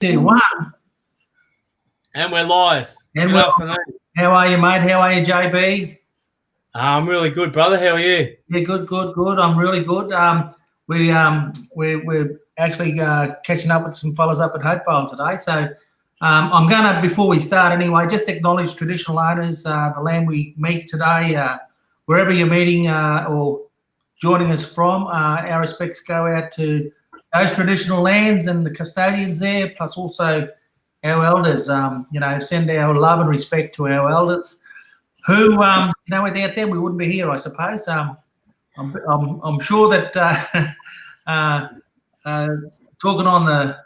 2-1. And we're live. And Good afternoon. How are you, mate? How are you, JB? I'm really good, brother. How are you? Yeah, good. I'm really good. We're actually catching up with some fellas up at Hopevale today. So I'm going to, before we start anyway, just acknowledge traditional owners, the land we meet today, wherever you're meeting or joining us from. Our respects go out to those traditional lands and the custodians there, plus also our elders. Send our love and respect to our elders who, without them we wouldn't be here, I suppose. I'm sure that talking on the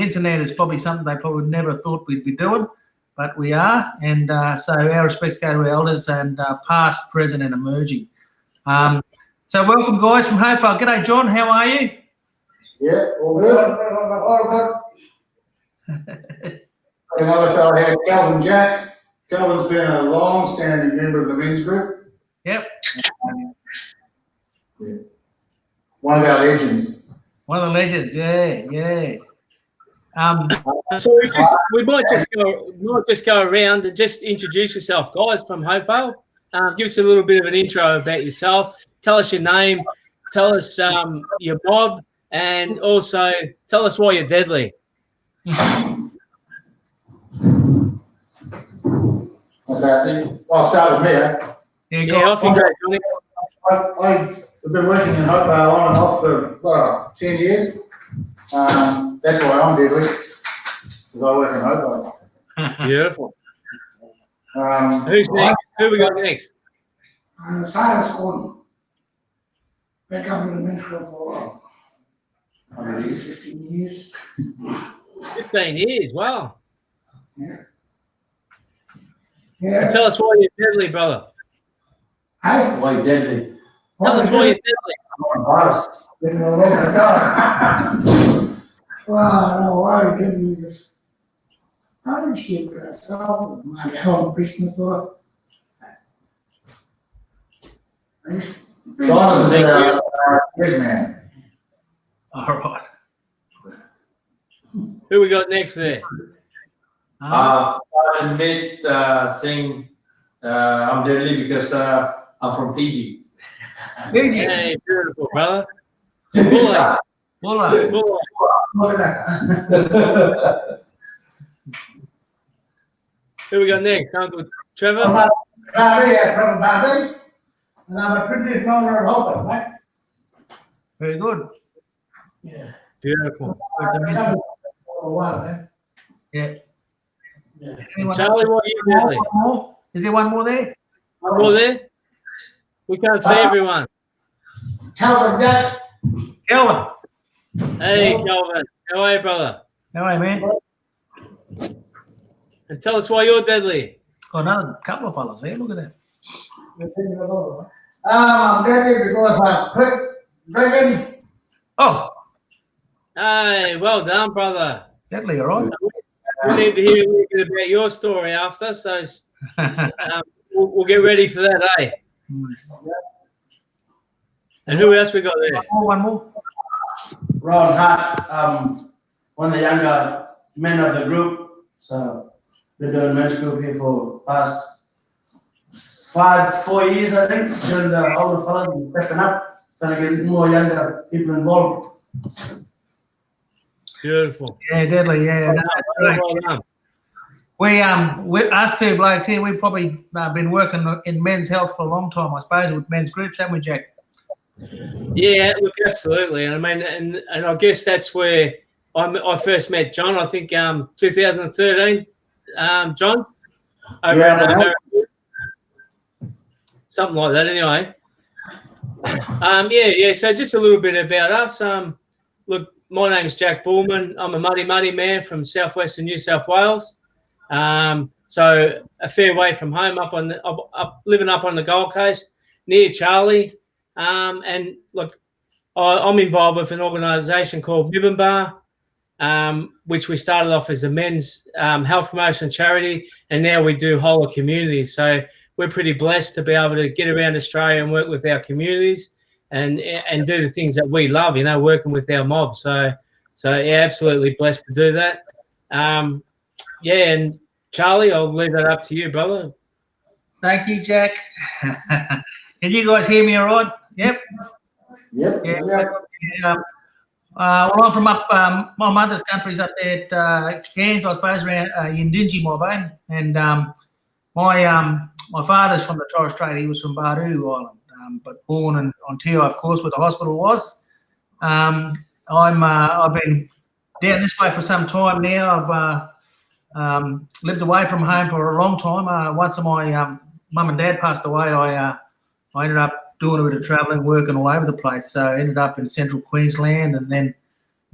internet is probably something they probably never thought we'd be doing, but we are, and so our respects go to our elders and past, present, and emerging. So welcome, guys, from Hopevale. G'day, John. How are you? Yeah, all good. All good. Another fellow here, Calvin Jack. Calvin's been a long-standing member of the men's group. Yep. Yeah. One of our legends. One of the legends, yeah. So we might just go around and just introduce yourself, guys, from Hopevale. Give us a little bit of an intro about yourself. Tell us your name. Tell us your mob, and also tell us why you're deadly. Okay, I'll start with me. Off you go, Johnny. I've been working in Hopevale on and off for 10 years. That's why I'm deadly, because I work in Hopevale. Beautiful. Who's next? Who we got next? Silas Gordon. Been coming to the men's club for a while. I believe 15 years. 15 years, wow. Yeah. So tell us why you're deadly, brother. Hey? Why deadly? Tell us why you're deadly. Virus. Been all over the dog. Well, no, why didn't you just... I didn't see what I thought. My home Christmas for Silas is our yes man. All right. Who we got next there? I admit saying I'm deadly because I'm from Fiji. Hey, beautiful, brother. Bully. Bulla. Who we got next? Uncle Trevor? Barbie, from Barbie. And I'm a traditional owner of Hopevale, right? Very good. Yeah. Beautiful. For a while, man. Yeah. Yeah. Anyone Charlie, what are you deadly? one more? Is there one more there? One more there? We can't see everyone. Calvin Jack. Kelvin. Hey, Calvin. How are you, brother? How are you, man? And tell us why you're deadly. Got another couple of fellas there. Look at that. I'm deadly because I quit drinking. Oh, Hey, well done, brother. deadly, all right. We need to hear a little bit about your story after, so we'll get ready for that, eh? And who else we got there? One more. Ron Hart, one of the younger men of the group. So we're doing men's group here for past 4 years, I think. During the older fellas stepping up, trying to get more younger people involved. Beautiful. Yeah, deadly. Yeah. No, that's Well great. done. We us two blokes here, we've probably been working in men's health for a long time, I suppose, with men's groups, haven't we, Jack? Yeah, look, absolutely. I mean, and I guess that's where I first met John. I think 2013, John, over Yeah, in man. America. Something like that, anyway. Yeah. So just a little bit about us. Look, my name's Jack Bullman. I'm a muddy man from southwestern New South Wales. So a fair way from home, living up on the Gold Coast near Charlie. And look, I'm involved with an organisation called Mibbenbar, which we started off as a men's health promotion charity, and now we do whole of community. So we're pretty blessed to be able to get around Australia and work with our communities and do the things that we love, working with our mob. So So yeah, absolutely blessed to do that. Yeah, and Charlie, I'll leave that up to you, brother. Thank you, Jack. Can you guys hear me all right? Yep. Yep, Yeah. yep. Yeah. Well, I'm from up, my mother's country's up there at Cairns, I suppose, around Yindinji, Mob, and my father's from the Torres Strait. He was from Bardu Island, but born in Ontario, of course, where the hospital was. I've been down this way for some time now. I've lived away from home for a long time. Once my mum and dad passed away, I ended up doing a bit of travelling, working all over the place. So I ended up in central Queensland and then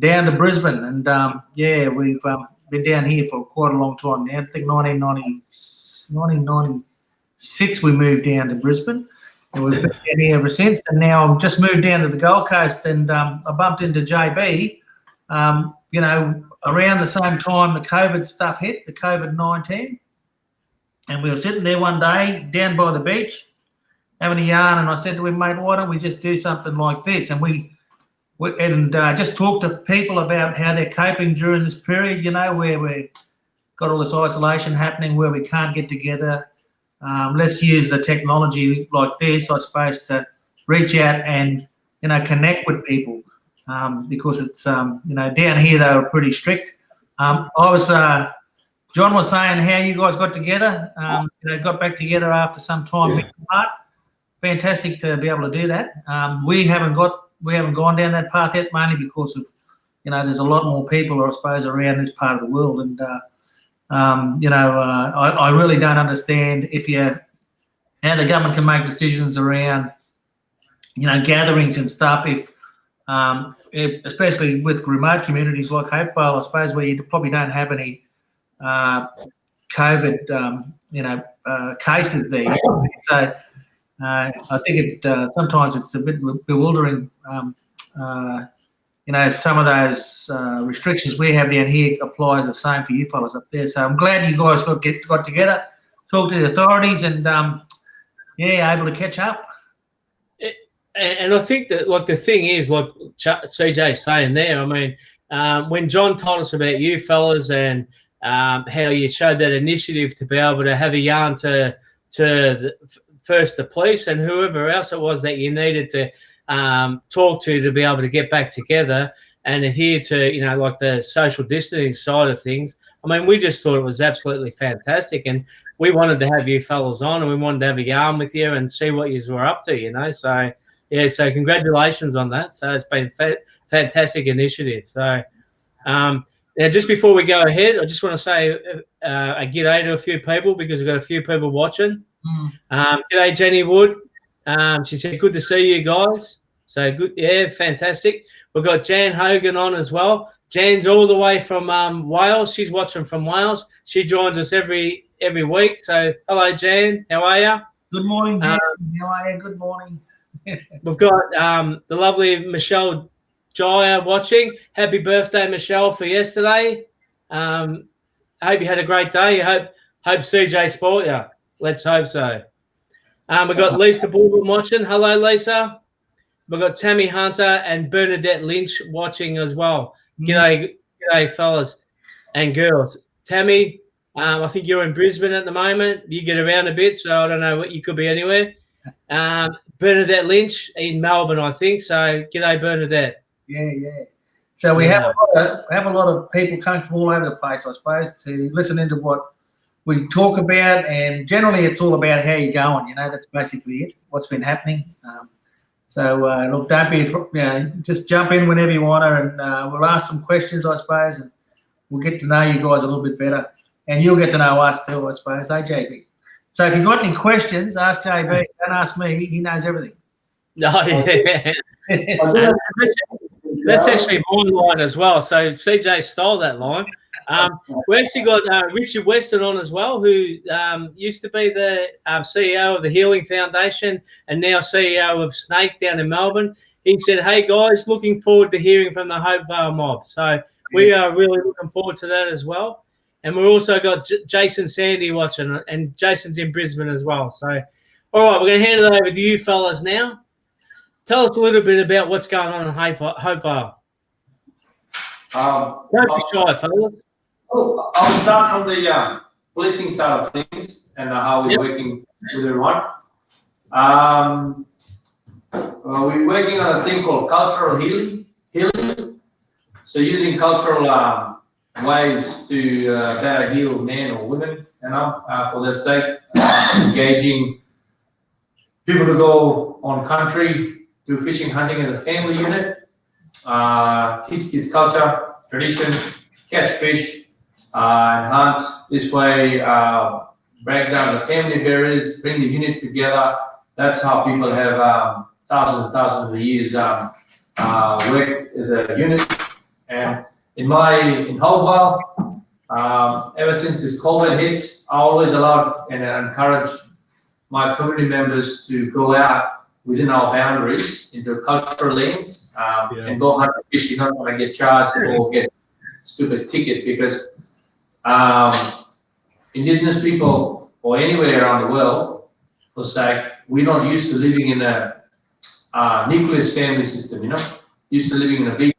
down to Brisbane. And yeah, we've been down here for quite a long time now. I think 1996 we moved down to Brisbane. And we've been down here ever since. And now I've just moved down to the Gold Coast, and I bumped into JB, you know, around the same time the COVID stuff hit, the COVID-19. And we were sitting there one day down by the beach having a yarn, and I said to him, mate, why don't we just do something like this? And we just talk to people about how they're coping during this period, you know, where we got all this isolation happening, where we can't get together. Let's use the technology like this, I suppose, to reach out and, you know, connect with people, because it's, you know, down here they were pretty strict. John was saying how you guys got together, you know, got back together after some time being apart. Fantastic to be able to do that. We haven't gone down that path yet, mainly because of, you know, there's a lot more people, I suppose, around this part of the world, and you know, I really don't understand how the government can make decisions around, you know, gatherings and stuff if especially with remote communities like Hopevale, I suppose, where you probably don't have any COVID, you know, cases there. So I think sometimes it's a bit bewildering. You know, some of those restrictions we have down here applies the same for you fellas up there. So I'm glad you guys got together, talked to the authorities, and yeah, able to catch up. And I think that, like, the thing is, like CJ's saying there, I mean, when John told us about you fellas and how you showed that initiative to be able to have a yarn to first the police and whoever else it was that you needed to talk to be able to get back together and adhere to, you know, like the social distancing side of things. I mean, we just thought it was absolutely fantastic, and we wanted to have you fellas on, and we wanted to have a yarn with you and see what you were up to, you know. So yeah, so congratulations on that. So it's been a fantastic initiative. So now, just before we go ahead, I just want to say a g'day to a few people, because we've got a few people watching. G'day, Jenny Wood. She said, good to see you guys. So good. Yeah, fantastic. We've got Jan Hogan on as well. Jan's all the way from Wales. She's watching from Wales. She joins us every week. So hello, Jan. How are you? Good morning, Jan. How are you? Good morning. We've got the lovely Michelle Jaya watching. Happy birthday, Michelle, for yesterday. I hope you had a great day. I hope CJ spoiled you. Let's hope so. We've got Lisa Baldwin watching. Hello, Lisa. We've got Tammy Hunter and Bernadette Lynch watching as well. G'day, fellas and girls. Tammy, I think you're in Brisbane at the moment. You get around a bit, so I don't know what you could be anywhere. Bernadette Lynch in Melbourne, I think. So g'day, Bernadette. Yeah. So we have a lot of people coming from all over the place, I suppose, to listen into what we talk about, and generally it's all about how you're going. You know, that's basically it. What's been happening. So look, don't be, you know, just jump in whenever you want to, and we'll ask some questions, I suppose, and we'll get to know you guys a little bit better, and you'll get to know us too, I suppose. Hey, JB. So if you've got any questions, ask JB. Don't ask me. He knows everything. Oh, yeah. That's actually my line as well. So CJ stole that line. We actually got Richard Weston on as well, who used to be the CEO of the Healing Foundation and now CEO of Snake down in Melbourne. He said, hey, guys, looking forward to hearing from the Hopevale mob. So we are really looking forward to that as well. And we've also got Jason Sandy watching, and Jason's in Brisbane as well. So, all right, we're going to hand it over to you fellas now. Tell us a little bit about what's going on in Hopevale. Don't be shy, fellas. I'll start from the policing side of things and how we're working with everyone. We're working on a thing called cultural healing. So using cultural ways to better heal men or women, for their sake, engaging people to go on country, do fishing, hunting as a family unit, teach kids culture, tradition, catch fish, and hunt. This way, break down the family barriers, bring the unit together. That's how people have thousands and thousands of years worked as a unit. And in Hopevale, ever since this COVID hit, I always allowed and encourage my community members to go out within our boundaries into cultural lanes and go hunt and fish. You're not going to get charged or get a stupid ticket because Indigenous people or anywhere around the world, for sake, we're not used to living in a nucleus family system, used to living in a big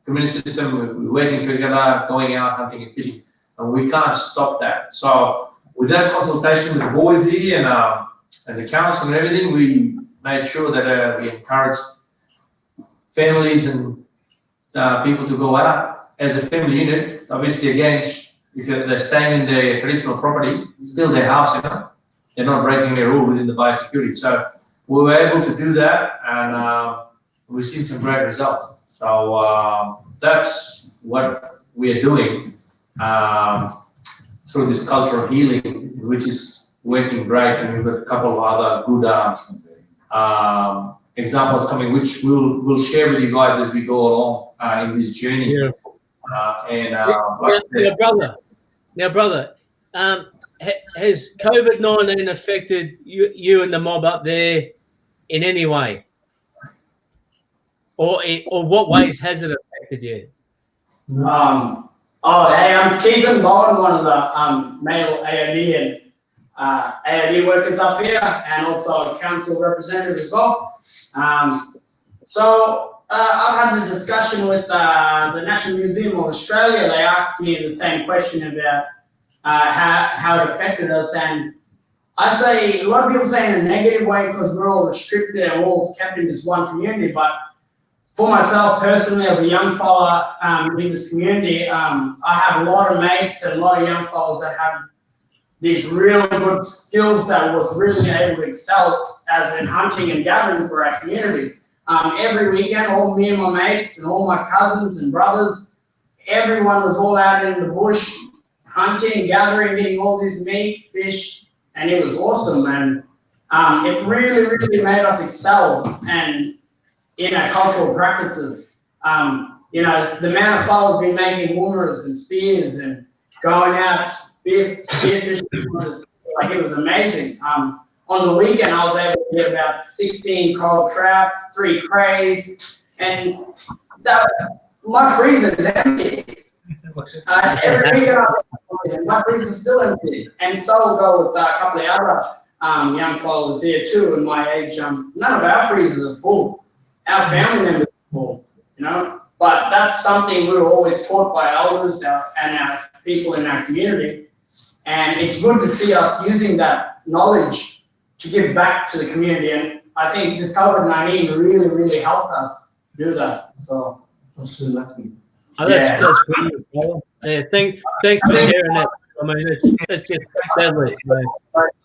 community system. We're working together, going out, hunting and fishing, and we can't stop that. So with that consultation with the boys here and the council and everything, we made sure that we encouraged families and people to go out as a family unit. Obviously, again, if they're staying in their traditional property, it's still their house, they're not breaking a rule within the biosecurity. So we were able to do that, and we've seen some great results. So that's what we're doing through this cultural healing, which is working great. And we've got a couple of other good examples coming, which we'll share with you guys as we go along in this journey. Yeah. Now, brother, has COVID-19 affected you and the mob up there in any way? Or what ways has it affected you? Hey, I'm Keegan Bowen, one of the male AOD and AOD workers up here, and also a council representative as well. I've had the discussion with the National Museum of Australia. They asked me the same question about how it affected us, and I say a lot of people say in a negative way because we're all restricted and we're all kept in this one community. But for myself personally, as a young fella in this community, I have a lot of mates and a lot of young fellas that have these real good skills that was really able to excel as in hunting and gathering for our community. Every weekend, all me and my mates and all my cousins and brothers, everyone was all out in the bush hunting, gathering, getting all this meat, fish, and it was awesome. And it really, really made us excel and in our cultural practices. The amount of fellas been making woomers and spears and going out spear fishing, like it was amazing. On the weekend, I was able to get about 16 coral trouts, 3 crays, and my freezer is empty. Every weekend, my freezer is still empty, and so will go with a couple of other young fellas here too, in my age. None of our freezers are full. Our family members are full, But that's something we were always taught by elders and our people in our community, and it's good to see us using that knowledge to give back to the community. And I think this COVID-19 really, really helped us do that. So I'm so lucky. Oh, that's brilliant, brother. Yeah, thanks for sharing that. I mean, it's just sadly.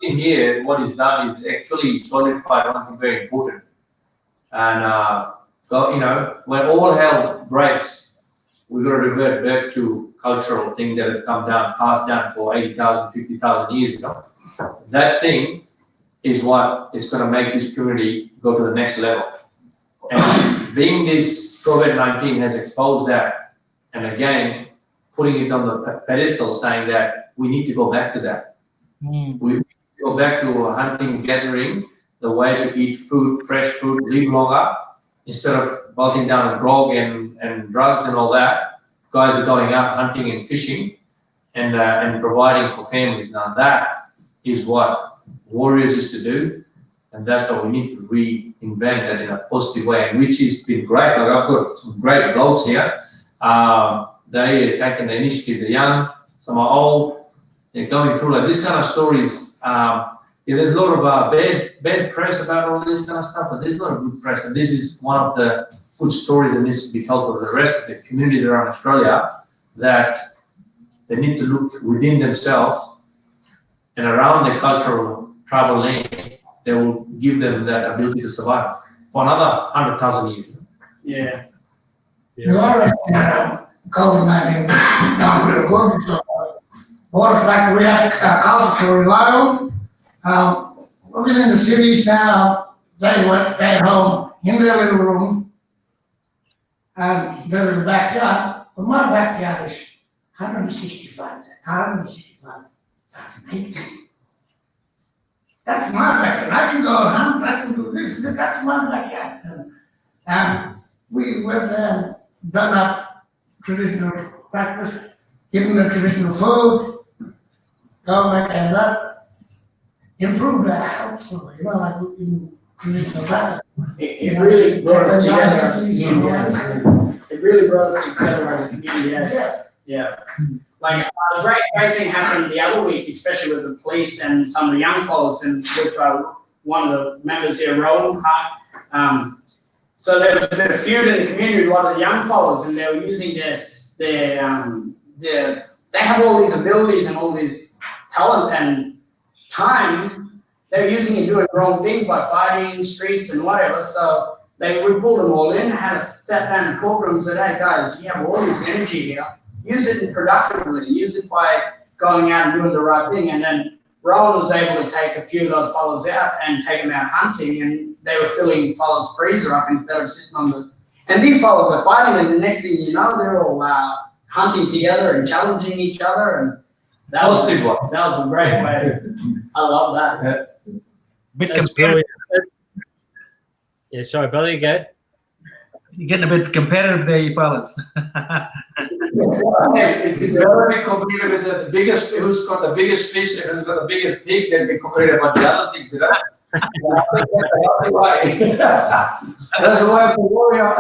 In here, what is done is actually solidified one thing very important. And when all hell breaks, we've got to revert back to cultural thing that have come down, passed down for 80,000, 50,000 years ago. That thing is what is going to make this community go to the next level. And being this COVID-19 has exposed that, and again, putting it on the pedestal, saying that we need to go back to that. We need to go back to hunting, gathering, the way to eat food, fresh food, live longer, instead of bolting down a grog and drugs and all that. Guys are going out hunting and fishing and providing for families. Now that is what warriors used to do, and that's what we need to reinvent that in a positive way, and which has been great. Like I've got some great blogs here they taking the initiative, the young, some are old, they're going through like this kind of stories. There's a lot of bad press about all this kind of stuff, but there's a lot of good press, and this is one of the good stories that needs to be told to the rest of the communities around Australia, that they need to look within themselves and around the cultural tribal land that will give them that ability to survive for another 100,000 years. Yeah. You are COVID-19 down real good, so what it's like we have culture to rely on. Looking in the cities now, they went stay at home in their little room, and there's a backyard, but my backyard is 165 acres. That's my backyard. I can go hunt, I can do this, that's my backyard. And we went there and done up traditional practice, given them traditional food, government and that improved our health, so, like in traditional diet. It really brought us together as a community. It really brought us together as a community. Yeah. Like a great thing happened the other week, especially with the police and some of the young fellas, and with one of the members here, Rowan Hart. So there was a bit of feud in the community with a lot of the young fellas, and they were using they have all these abilities and all this talent and time. They were using it doing wrong things by fighting streets and whatever. So we pulled them all in, had a sat down and talked to them and said, hey guys, you have all this energy here. Use it productively. Use it by going out and doing the right thing. And then Rowan was able to take a few of those fellas out and take them out hunting, and they were filling fellas' freezer up instead of sitting on the. And these fellas were fighting, and the next thing you know, they're all hunting together and challenging each other, and that was a great way. I love that. Bit That's competitive. brilliant. Yeah, sorry, brother, you go. You're getting a bit competitive there, you fellas. If they want to be competing with the biggest, who's got the biggest fish and who's got the biggest pig, then we compete about the other things, you know? I think that's the only way. That's the way of the warrior.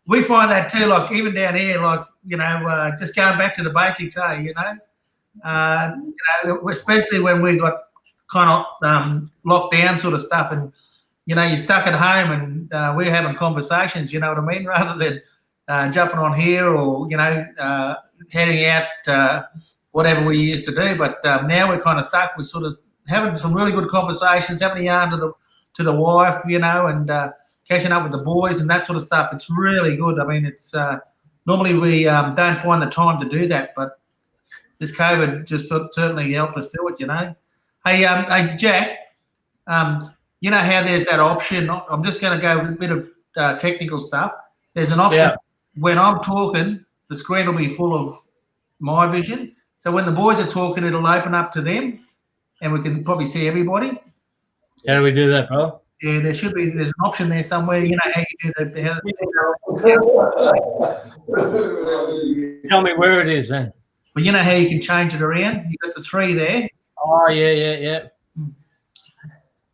We find that too, like even down here, like, just going back to the basics, especially when we got kind of locked down sort of stuff, and you're stuck at home, and we're having conversations, you know what I mean, rather than jumping on here or heading out, whatever we used to do. But now we're kind of stuck. We're sort of having some really good conversations, having a yarn to the wife, and catching up with the boys and that sort of stuff. It's really good. I mean, it's normally we don't find the time to do that, but this COVID just certainly helped us do it. Hey, Jack, you know how there's that option? I'm just going to go with a bit of technical stuff. There's an option when I'm talking, the screen will be full of my vision. So when the boys are talking, it'll open up to them, and we can probably see everybody. How do we do that, bro? Yeah, there's an option there somewhere. You know how you do that. Tell me where it is then. Well, you know how you can change it around? You've got the three there. Oh, yeah.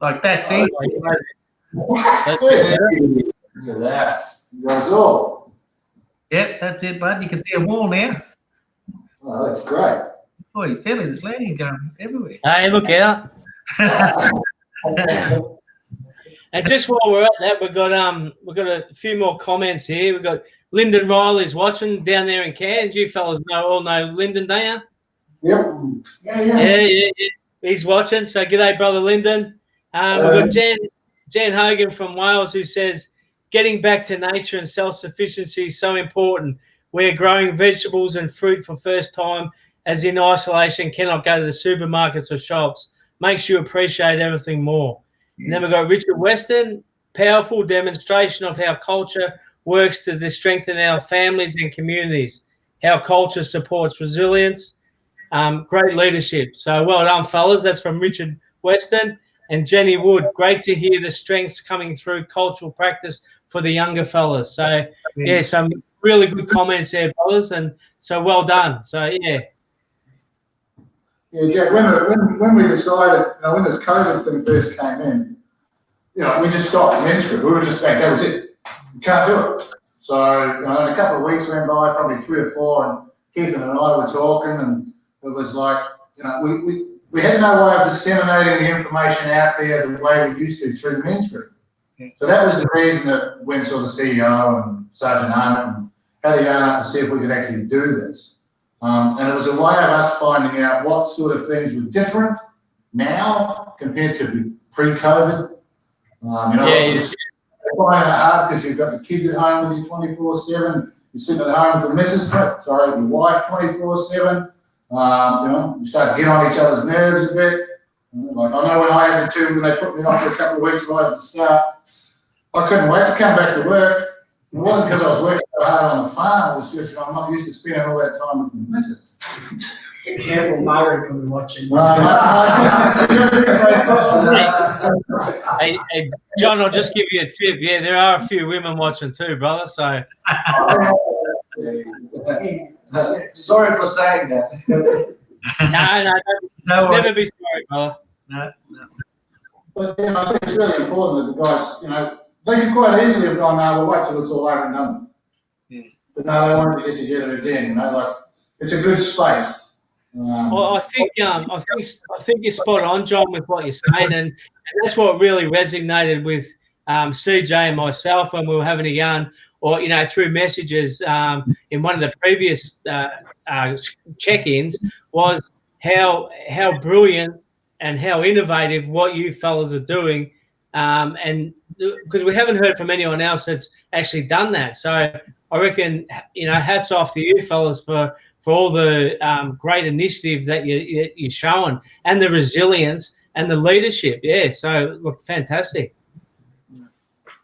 Like that's it. That's it. Look at that. That's all. Yep, that's it, bud. You can see a wall now. Oh, that's great. Oh, he's telling the landing going everywhere. Hey, look out. And just while we're at that, we've got a few more comments here. We've got Lyndon Riley's watching down there in Cairns. You fellas all know Lyndon, don't you? Yep. Yeah. He's watching. So g'day, brother Lyndon. We've got Jan Hogan from Wales who says, getting back to nature and self-sufficiency is so important. We're growing vegetables and fruit for first time, as in isolation, cannot go to the supermarkets or shops. Makes you appreciate everything more. And then we've got Richard Weston, powerful demonstration of how culture works to strengthen our families and communities, how culture supports resilience, great leadership. So well done, fellas. That's from Richard Weston. And Jenny Wood, great to hear the strengths coming through cultural practice for the younger fellas. So, yeah, some really good comments there, brothers. And so well done. So, yeah. Yeah, Jack, when we decided, when this COVID thing first came in, we just stopped the men's group. We were just like, that was it. We can't do it. So, in a couple of weeks went by, probably 3 or 4, and Keith and I were talking, and it was like, we had no way of disseminating the information out there the way we used to through the men's group. So that was the reason that went to the CEO and Sergeant Arnott and had a yarn up to see if we could actually do this. And it was a way of us finding out what sort of things were different now compared to pre-COVID. It's quite hard because you've got the kids at home with you 24/7. You're sitting at home with the missus, your wife 24/7. You start to get on each other's nerves a bit. Like I know when I had to, when they put me on for a couple of weeks right at the start, I couldn't wait to come back to work. It wasn't because I was working so hard on the farm. It was just I'm not used to spending all that time with my missus. Careful, Margaret can be watching. Hey, John, I'll just give you a tip. Yeah, there are a few women watching too, brother. So. Sorry for saying that. No, never be sorry, brother. No. But I think it's really important that the guys, they could quite easily have gone, no, we'll wait till it's all over and done. Yeah. But no, they wanted to get together again. It's a good space. Well, I think you're spot on, John, with what you're saying, and that's what really resonated with CJ and myself when we were having a yarn, or through messages in one of the previous check-ins, was how brilliant and how innovative what you fellas are doing, and because we haven't heard from anyone else that's actually done that. So I reckon hats off to you fellas for all the great initiative that you're showing, and the resilience and the leadership. Yeah, so look, fantastic.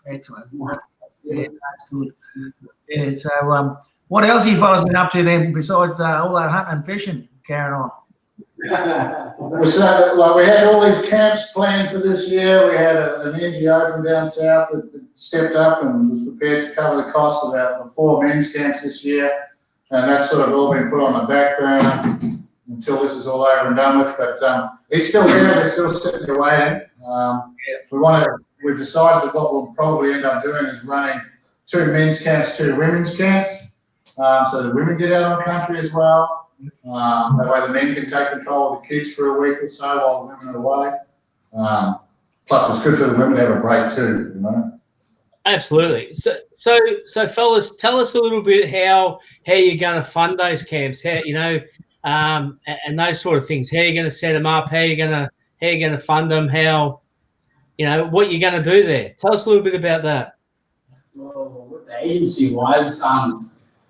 Excellent. Yeah, that's good. Yeah, so what else have you fellas been up to then besides all that hunting and fishing carrying on? We had all these camps planned for this year. We had an NGO from down south that stepped up and was prepared to cover the cost of our 4 men's camps this year. And that's sort of all been put on the back burner until this is all over and done with. But he's still there. They're still sitting there waiting. We've decided that what we'll probably end up doing is running 2 men's camps, 2 women's camps. So the women get out on country as well. That way the men can take control of the kids for a week or so while the women are away. Plus it's good for the women to have a break too, Absolutely. So fellas, tell us a little bit how you're going to fund those camps, and those sort of things. How you're going to set them up, how you're going to fund them, what you're going to do there. Tell us a little bit about that. Well, with the agency wise,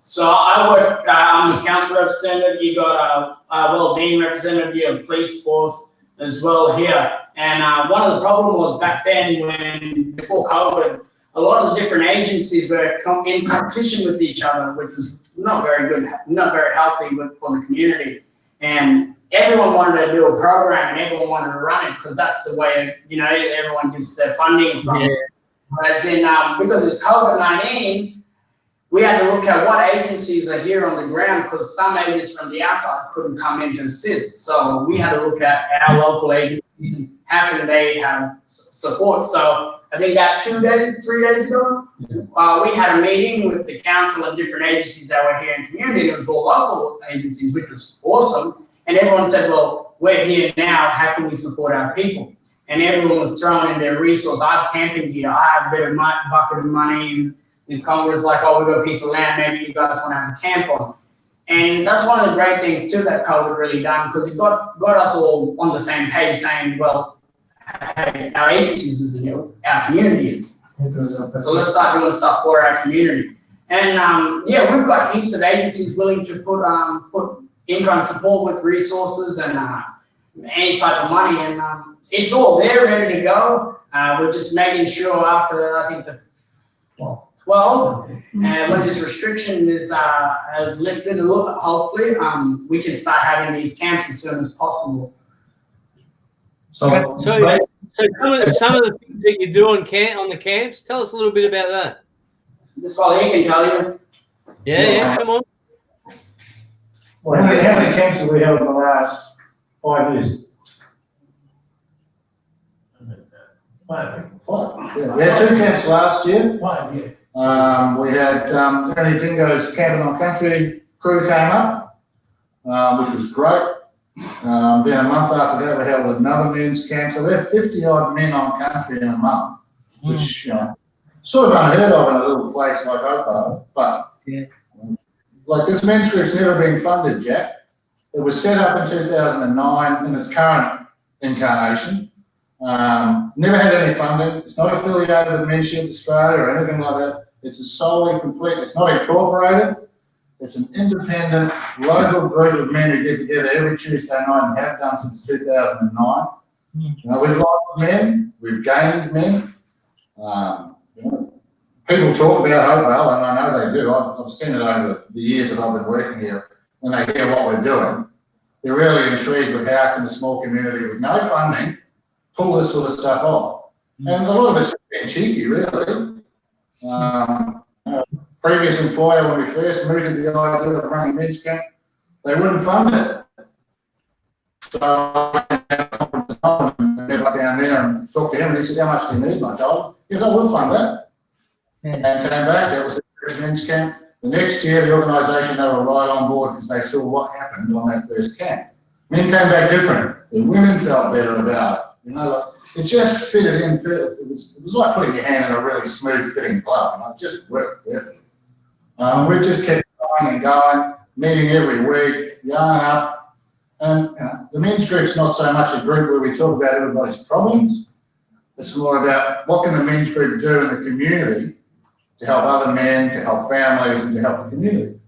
so I work, I'm a council representative. You got a well-being representative, you have police force as well here. And one of the problems was back then before COVID, a lot of the different agencies were in competition with each other, which was not very good, not very healthy for the community. And everyone wanted to do a program and everyone wanted to run it because that's the way, everyone gets their funding from. Yeah. Whereas because it's COVID-19, we had to look at what agencies are here on the ground because some agencies from the outside couldn't come in to assist. So we had to look at our local agencies and how can they have support. So I think about 3 days ago, we had a meeting with the council and different agencies that were here in the community. It was all local agencies, which was awesome. And everyone said, well, we're here now. How can we support our people? And everyone was throwing in their resource. I have camping gear. I have a bit of bucket of money. And Congress was like, oh, we've got a piece of land. Maybe you guys want to have a camp on. And that's one of the great things, too, that COVID really done because it got us all on the same page saying, well, hey, our agencies is our community is. So let's start doing stuff for our community. And we've got heaps of agencies willing to put in-kind support with resources and any type of money. And it's all there, ready to go. We're just making sure after, I think, the 12, and when this restriction is lifted a little bit, hopefully, we can start having these camps as soon as possible. So some of the things that you do on the camps, tell us a little bit about that. This all he can tell you. Yeah, come on. Well, how many camps have we held in the last 5 years? 5. Yeah. We had 2 camps last year. 5, yeah. We had Ernie Dingo's Camping on Country crew came up, which was great. Then a month after that, we held another men's camp. So we had 50 odd men on country in a month, which, you know, sort of unheard of in a little place like Hopevale. But like this men's group's never been funded, Jack. It was set up in 2009 in its current incarnation. Never had any funding. It's not affiliated with Men's Shealth Australia or anything like that. It's a solely complete, it's not incorporated. It's an independent local group of men who get together every Tuesday night and have done since 2009. You know, we've lost men, we've gained men. You know, people talk about Hopevale, and I know they do. I've seen it over the years that I've been working here. When they hear what we're doing, they're really intrigued with how can the small community with no funding pull this sort of stuff off. And a lot of it's being cheeky, really. Previous employer, when we first mooted the idea of running a men's camp, they wouldn't fund it. So I went down there and talked to him, and he said, "How much do you need, my child?" He goes, "I will fund that." And came back, that was the first men's camp. The next year, the organisation, they were right on board because they saw what happened on that first camp. Men came back different. The women felt better about it. You know, like, it just fitted in. It was like putting your hand in a really smooth fitting glove. And it just worked perfectly. We just kept going and going, meeting every week, yarning up. And you know, the men's group's not so much a group where we talk about everybody's problems. It's more about what can the men's group do in the community to help other men, to help families, and to help the community.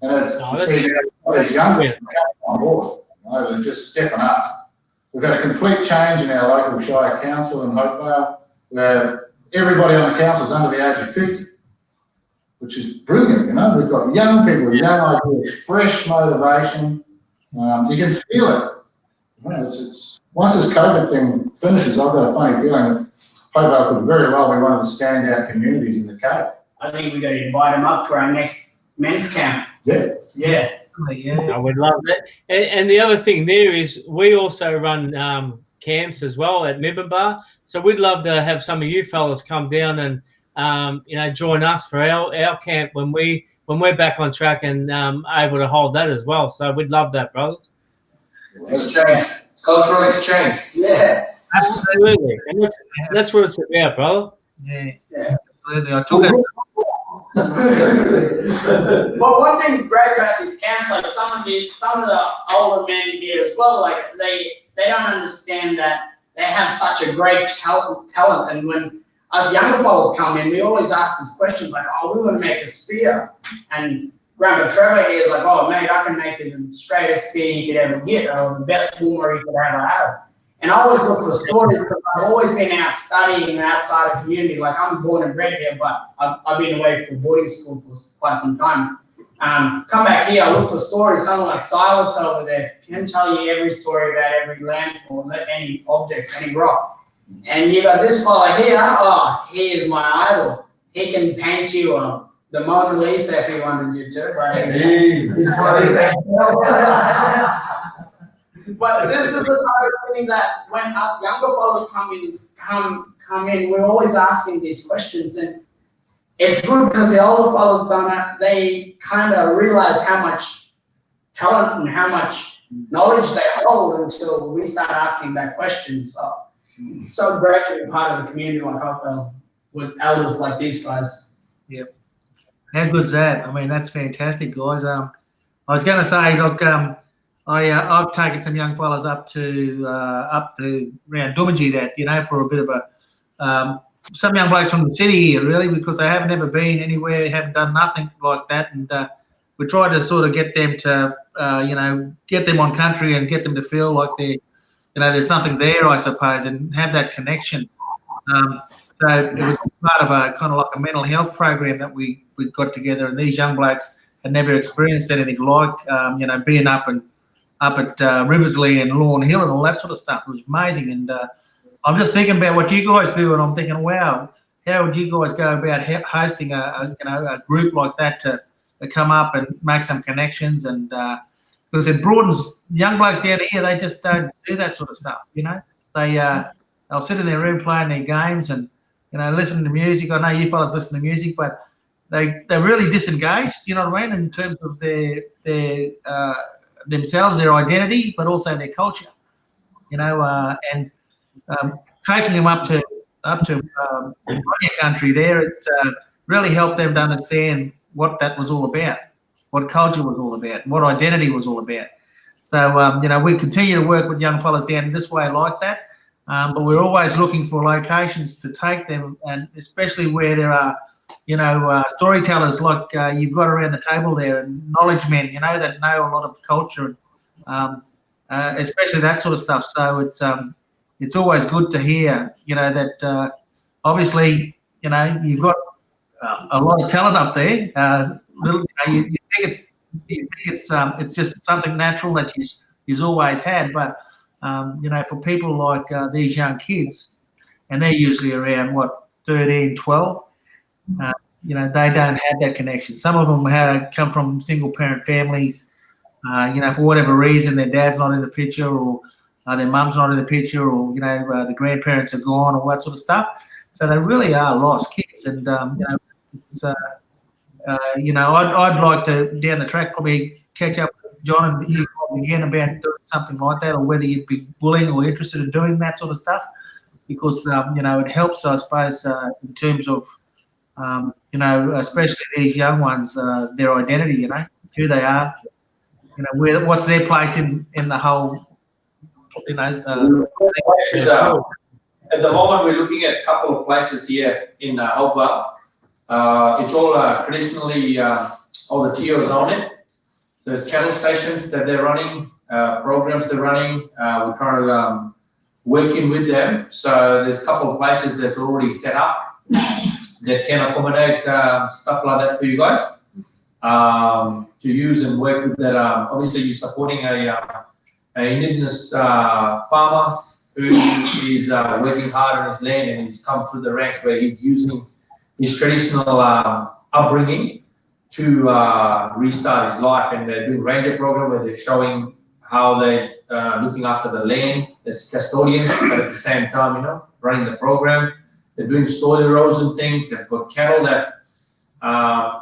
And as you see, these young people on board, you know, they're just stepping up. We've got a complete change in our local Shire Council in Hopevale, where everybody on the council is under the age of 50, which is brilliant, you know. We've got young people with young ideas, fresh motivation. You can feel it. You know, it's once this COVID thing finishes, I've got a funny feeling that Hopevale could very well be one of the standout communities in the Cape. I think we've got to invite them up for our next men's camp. Yeah. Yeah. I would love that. And the other thing there is we also run camps as well at Mibbenbar. So we'd love to have some of you fellas come down and you know, join us for our camp when we're back on track and able to hold that as well. So we'd love that, brothers. Exchange, cultural exchange. Yeah. Absolutely. And that's what it's about, brother. Yeah. Yeah. Absolutely. I took it. Well, one thing great about these camps, like some of the older men here as well, like they don't understand that they have such a great talent. And when us younger fellas come in, we always ask these questions like, "Oh, we want to make a spear," and Grandpa Trevor here is like, "Oh, mate, I can make it the straightest spear you could ever get, or the best boomer you could ever have." And I always look for stories because I've always been out studying outside of community. Like I'm born and bred here, but I've been away from boarding school for quite some time. Come back here, I look for stories. Someone like Silas over there can tell you every story about every landform, any object, any rock. And you got this fella here. Oh, he is my idol. He can paint you the Mona Lisa if he wanted you to. Right? But this is the type of thing that when us younger fellows come in, we're always asking these questions, and it's good because the older fellows done it. They kind of realize how much talent and how much knowledge they hold until we start asking that question. So it's so great to be part of the community like Hopevale with elders like these guys. Yep. How good's that? I mean, that's fantastic, guys. I was going to say, look, I've taken some young fellas up to around Doomadgee that, you know, for a bit of a some young blokes from the city here, really, because they haven't ever been anywhere, haven't done nothing like that, and we tried to sort of get them to, you know, get them on country and get them to feel like they, you know, there's something there, I suppose, and have that connection. So it was part of a kind of like a mental health program that we got together, and these young blokes had never experienced anything like, you know, being up at Riversley and Lawn Hill and all that sort of stuff. It was amazing. And I'm just thinking about what you guys do, and I'm thinking, wow, how would you guys go about hosting a group like that to come up and make some connections? And because it broadens young blokes down here, they just don't do that sort of stuff, you know. They'll sit in their room playing their games, and listen to music. I know you fellas listen to music, but they're really disengaged. You know what I mean, in terms of their themselves, their identity, but also their culture. And taking them up to your country there, it really helped them to understand what that was all about, what culture was all about, what identity was all about. So, we continue to work with young fellas down this way like that, but we're always looking for locations to take them, and especially where there are, storytellers like you've got around the table there, and knowledge men, that know a lot of culture, especially that sort of stuff. So it's always good to hear, that obviously, you've got a lot of talent up there. You think it's just something natural that you've always had, but for people like these young kids, and they're usually around 13, 12. They don't have that connection. Some of them come from single parent families. For whatever reason, their dad's not in the picture, or their mum's not in the picture, or the grandparents are gone, or that sort of stuff. So they really are lost kids, and it's I'd like to down the track probably catch up with John and you again about doing something like that, or whether you'd be willing or interested in doing that sort of stuff, because it helps, I suppose, in terms of especially these young ones, their identity, who they are, what's their place in the whole, At the moment, we're looking at a couple of places here in Hopevale. It's all traditionally, all the TOs own it. There's channel stations that they're running, programs they're running. We're trying to work in with them. So there's a couple of places that's already set up that can accommodate stuff like that for you guys to use and work with that. Obviously, you're supporting a indigenous farmer who is working hard on his land, and he's come through the ranks where he's using his traditional upbringing to restart his life. And they're doing ranger program where they're showing how they're looking after the land as custodians, but at the same time, running the program. They're doing soil erosion things. They've got cattle that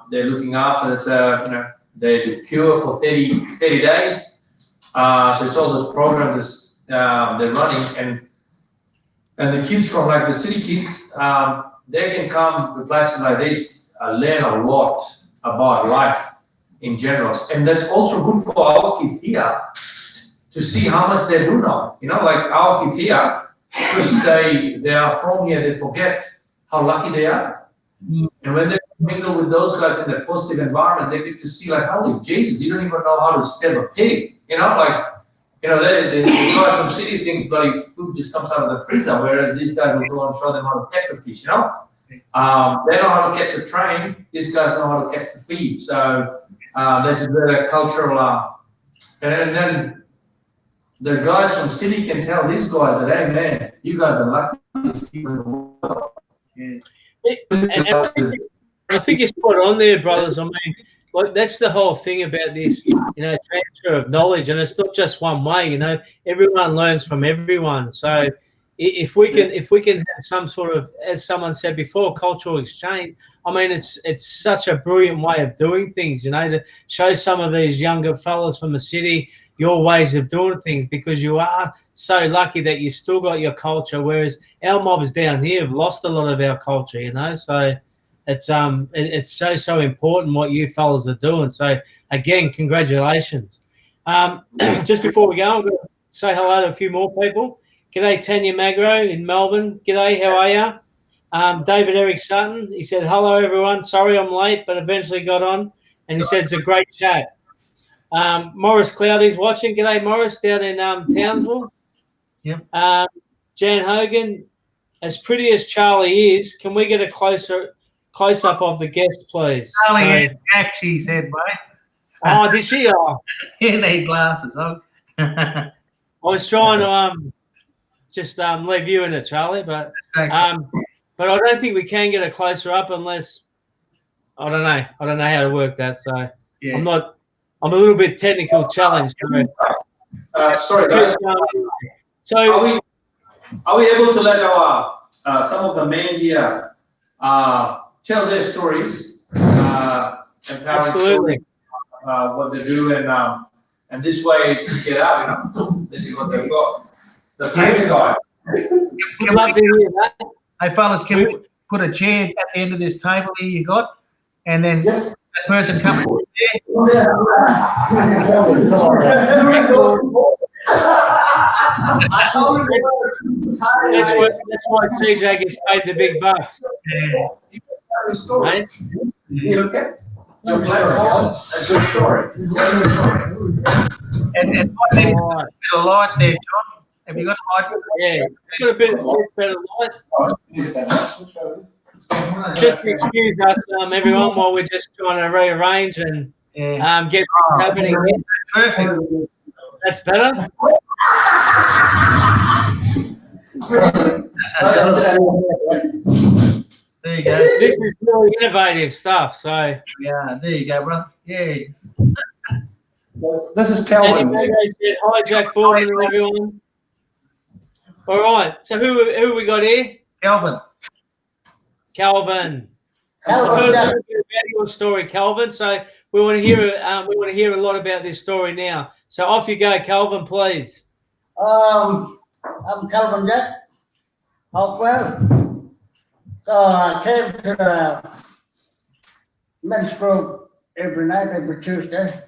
they're looking after. So, they do cure for 30 days. So it's all those programs they're running, and the kids from the city kids, they can come to places like this, learn a lot about life in general, and that's also good for our kids here to see how much they do know. Our kids here, because they are from here, they forget how lucky they are, and when they mingle with those guys in a positive environment, they get to see holy Jesus, you don't even know how to stab a pig. The guys from city thinks bloody food just comes out of the freezer, whereas these guys will go and show them how to catch the fish, They know how to catch the train, these guys know how to catch the feed. So there's a bit of cultural, and then the guys from city can tell these guys that, hey man, you guys are lucky. And I think you're spot on there, brothers. I mean, that's the whole thing about this, transfer of knowledge, and it's not just one way. Everyone learns from everyone. So if we can have some sort of, as someone said before, cultural exchange. I mean, it's such a brilliant way of doing things. To show some of these younger fellas from the city your ways of doing things, because you are so lucky that you still got your culture, whereas our mobs down here have lost a lot of our culture. So it's so important what you fellas are doing. So again, congratulations. Just before we go, I'm going to say hello to a few more people. G'day, Tanya Magro in Melbourne. G'day, how are you? David Eric Sutton, he said, hello everyone. Sorry I'm late, but eventually got on. And he said it's a great chat. Morris Cloudy's watching. G'day, Morris, down in Townsville. Yep. Jan Hogan, as pretty as Charlie is, can we get a close-up of the guest, please? Charlie had Jack, she said, mate. Oh, did she? Oh. You need glasses. I was trying to just leave you in it, Charlie, but Thanks, but I don't think we can get a closer up unless I don't know how to work that. So yeah. I'm a little bit technical challenged. Sorry, guys. So are we able to let our some of the men here tell their stories, empowering Absolutely. stories, what they do, and this way to get out, this is what they've got. The painter guy. We'd love to hear that. Hey, fellas, can we put a chair at the end of this table here you got? And then Yes. that person comes to the chair. I told him That's why CJ gets paid the big bucks. Right? You okay? Your platform, a good story. And what needs a bit of light there, John? Have you got light? Yeah, got a bit better light. Just excuse us, everyone, while we're just trying to rearrange and Yeah. get things happening here. Perfect. That's better. There you go. This is really innovative stuff. So, Yeah, there you go, brother. Yes. This is Kelvin. Kelvin. Hi, Jack Baldwin and everyone. All right. So who we got here? Kelvin. Calvin. I've heard a little bit about your story, Calvin. So we want to hear a lot about this story now. So off you go, Calvin, please. I'm Calvin Jack, Hopevale. So I came to the men's group every night, every Tuesday.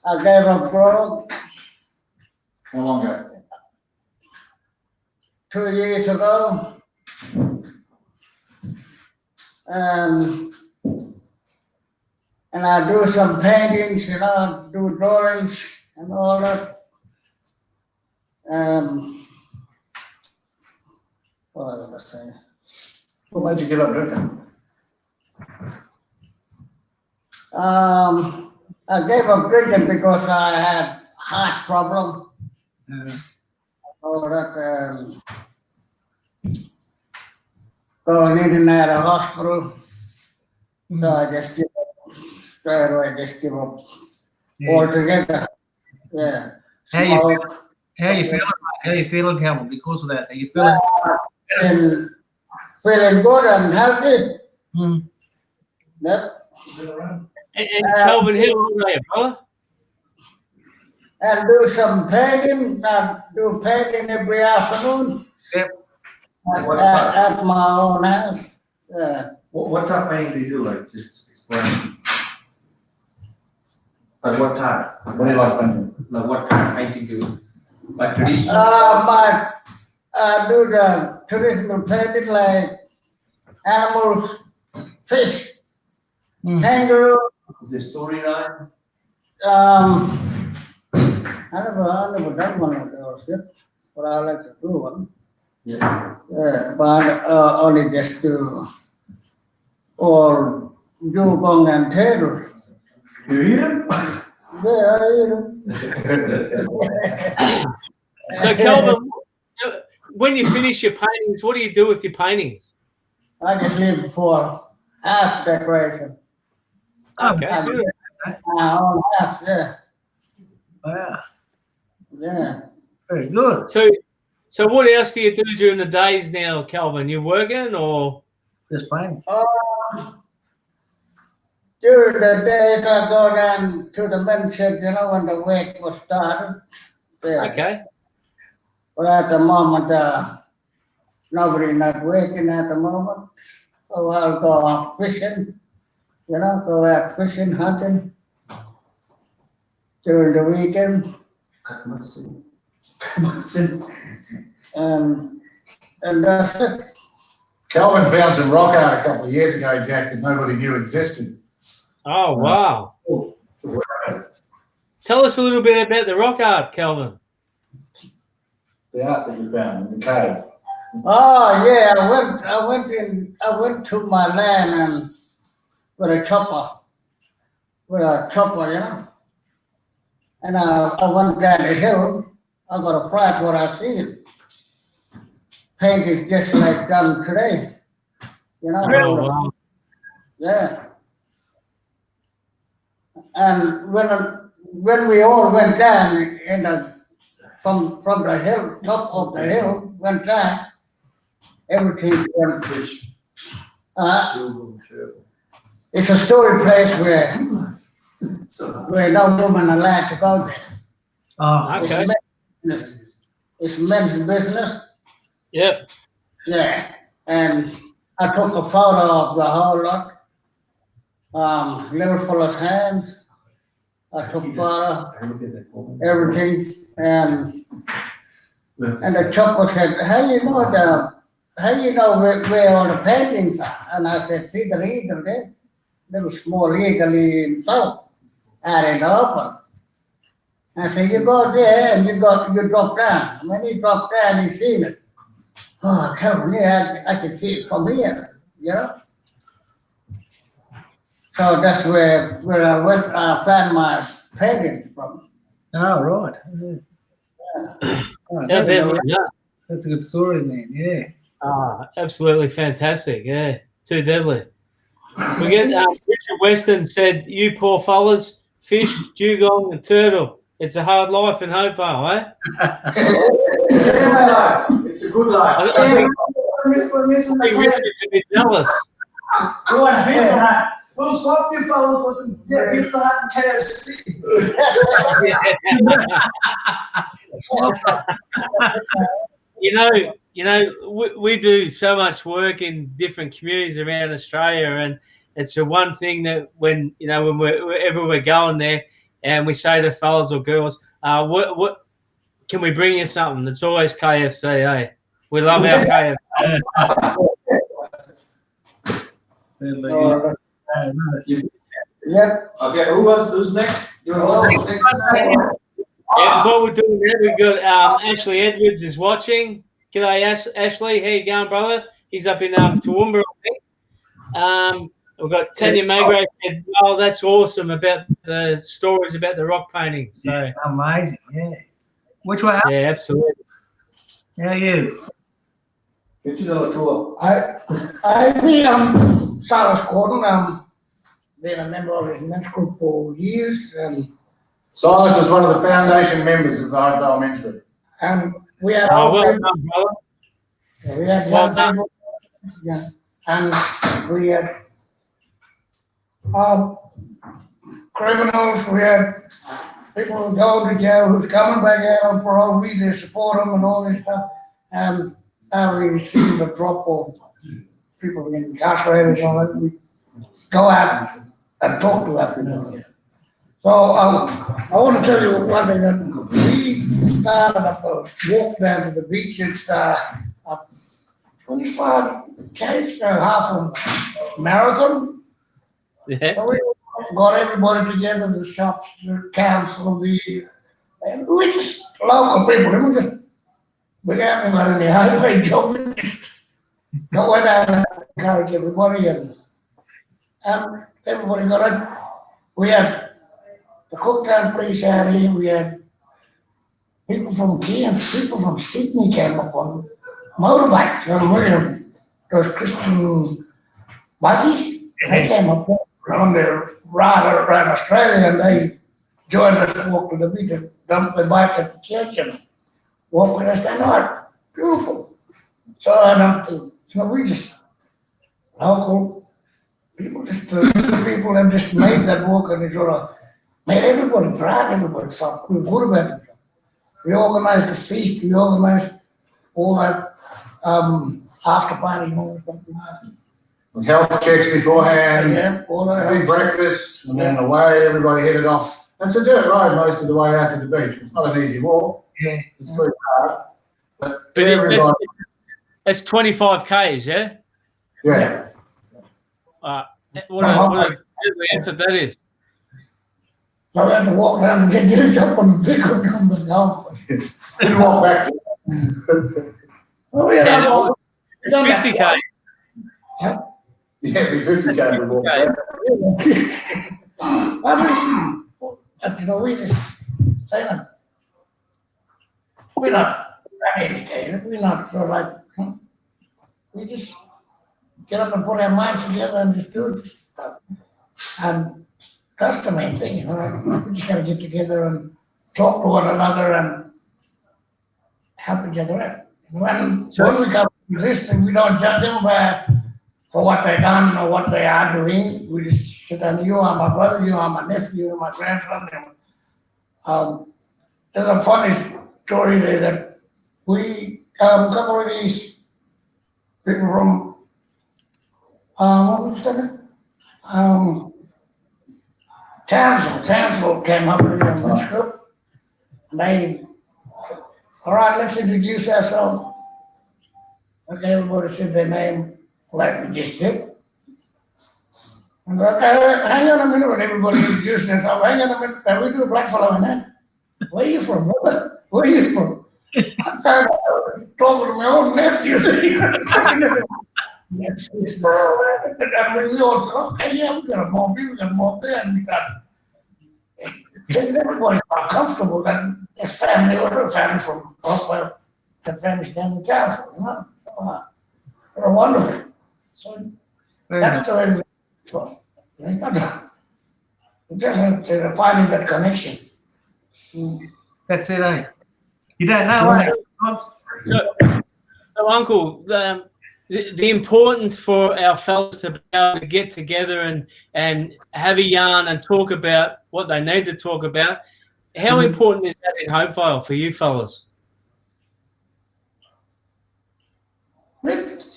I gave up grog How long ago? 2 years ago. And I do some paintings, do drawings and all that. What was I gonna say? What made you give up drinking? I gave up drinking because I had heart problem. All that, going in and out of hospital. So I just give up. Straight away, just give up altogether. Yeah. How you feeling, mate? How you feeling, Calvin, because of that? Are you feeling And feeling good and healthy. Hmm. Yep. And Calvin, how old are you, brother? And do some painting. I do painting every afternoon. Yep. At my own house. Yeah. What type of painting do you do? Like, just explain. Like what type? What do you like painting? Like what kind of painting do you do? Like traditional? I do the traditional painting like animals, fish, kangaroo. Is there storyline? I never done one of those yet, but I like to do one. Yeah. Yeah, but only just do all dugong and turtle. You eat them? Yeah, I eat 'em. So Calvin, when you finish your paintings, what do you do with your paintings? I just leave for half decoration. Okay. I Good. my own house, yeah. Wow. Yeah. Very good. So what else do you do during the days now, Calvin? You working or? Just playing. During the days I go down to the men's shed, when the wake was started. Yeah. Okay. But at the moment, nobody not working at the moment. So I'll go out fishing, go out fishing, hunting during the weekend. And that's it. Kelvin found some rock art a couple of years ago, Jack, that nobody knew existed. Oh, wow. Tell us a little bit about the rock art, Calvin. The art that you found in the cave. Oh yeah, I went to my land and with a chopper, And I went down the hill. I got a fright what I see. Paint is just like done today. Oh, wow. Yeah. And when we all went down in the from the hill, top of the hill, went down, everything went. It's a story place where no women are allowed to go there. Oh, Okay. It's men's business. Yep. Yeah, and I took a photo of the whole lot. Little fella's hands. I took photo, everything, and the chopper said, "How you know where all the paintings are?" And I said, "See the eagle there, little small eagle in south, out in the open." I said, "You go there and you drop down." And when he dropped down, he seen it. Oh, come here, I can see it from here, you know. So that's where I went, found my paintings from. oh right. Yeah. Oh, I Yeah, don't know. yeah. That's a good story, man. Yeah. Ah, absolutely fantastic. Yeah, too deadly. We get Richard Weston said, "You poor fellas, fish, dugong, and turtle. It's a hard life in Hopevale, eh?" It's a good life. It's a good life. I think Richard should be jealous. Go on, Pizza Hut. We'll swap you fellas for some Pizza Hut and KFC. You know, we do so much work in different communities around Australia, and it's the one thing that wherever we're going there, and we say to fellas or girls, what can we bring you something? It's always KFC, eh? We love our KFC. Yep. Okay, who's next? Next. Yeah, what we're doing there, we've got Ashley Edwards is watching. G'day, Ashley. How you going, brother? He's up in Toowoomba, I think. We've got Tanya Magro said, "Oh, that's awesome about the stories about the rock paintings." So Amazing. Yeah. Which way up? yeah, absolutely. How are you? $50 tour. I've been Silas Gordon, been a member of his men's group for years, and Silas was one of the foundation members of the Hopevale Men's Group. we had Oh, all well people, done, brother. we had Well young done. people, yeah, and we had criminals, we had people who go to jail who's coming back out on parole, we did support them and all this stuff, and now we see the drop of people incarcerated and all that, we go out and talk to our people. So I want to tell you one thing, that we started up a walk down to the beach. It's 25 Ks, half a marathon. Yeah. So we got everybody together, the shops, the council, and we just local people. We haven't got any highway job. We just go out and encourage everybody, and everybody got it. We had the Cooktown police out here, we had people from Cairns, people from Sydney came up on motorbikes, those Christian buggies. They came up on their ride around Australia, and they joined us to walk to the beach and dump their bike at the church and walk with us that night. Beautiful. So, we just local people, just people that just made that walk, and it sort of made everybody proud, everybody felt good about it. We organized the feast, we organized all that after party and all that stuff. Health checks beforehand, Yeah, all that. big breakfast, and then away, everybody headed off. It's a dirt road most of the way out to the beach. It's not an easy walk. Yeah. It's very hard. But But everybody, it's 25 Ks, yeah? yeah. What a deadly effort that is. So we had to walk down and get it up on the vehicle and come back home. Didn't walk back. Well, we had Yeah, all- It's 50 K. Yeah, it'd be 50K to walk back. We just say that we're not educated, we're not we just get up and put our minds together and just do this stuff. And that's the main thing, we just gotta get together and talk to one another and help each other out. When we come to this, we don't judge them for what they done or what they are doing. We just sit and you are my brother, you are my nephew, you are my grandson. There's a funny story there that we, a couple of these people from, what was that? Townsville came up here in this group. And they, all right, let's introduce ourselves. Okay, everybody said their name like we just did. And okay, hang on a minute when everybody introduced themselves. Hang on a minute, now we do a black fellow in that. Where are you from, brother? Where are you from? I started talking to my own nephew. Yes, I mean, we all said, okay, yeah, we got a more people, we got more there, and we got everybody's not comfortable that there's family or family from Hopevale, the family down in town, you know. So, they're wonderful. So that's the way it's from. Just finding that connection. That's it, eh? You don't know, Right. So Uncle, the importance for our fellas to be able to get together and have a yarn and talk about what they need to talk about. How important is that in Hopevale for you fellas?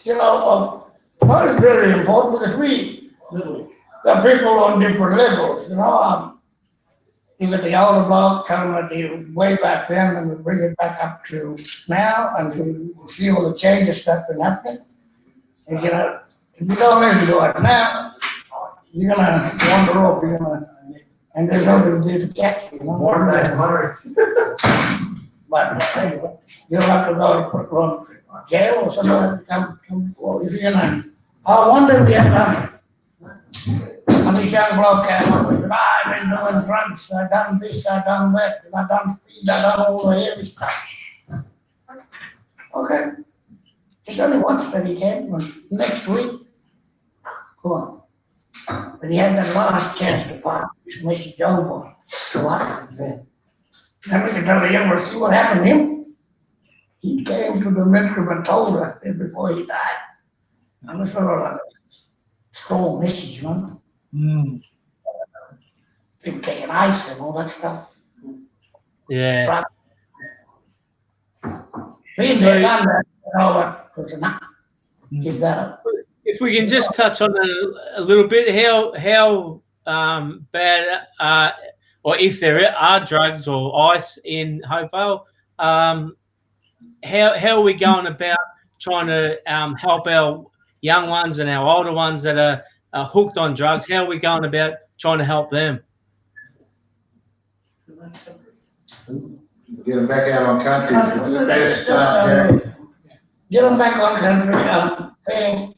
You know, well, it's very important because we, the people on different levels, you know. You got the older block telling them the way back then, and we bring it back up to now, and so see all the changes that's been happening. And you know, if you don't learn to do it now, you're gonna wander off. You're gonna, and there's nobody there to catch you. But you'll have to go to jail or something like that. Well, if you're gonna, one day we have and this young bloke came up with, I've been doing drugs, I've done this, I've done that, and I've done speed, I've done all the heavy stuff. Okay. It's only once that he came, and next week, go on. But he had that last chance to pass this message over to us. Then we can tell the young man, see what happened to him? He came to the mentor and told us that before he died. And it's sort of like a strong message, you know? People taking ice and all that stuff. Yeah. Being there, done that, you know what, because enough. Give that up. If we can just touch on it a little bit, how bad, or if there are drugs or ice in Hopevale, how are we going about trying to help our young ones and our older ones that are hooked on drugs? How are we going about trying to help them? Get them back out on country is the best start, Jack. Get them back on country, saying,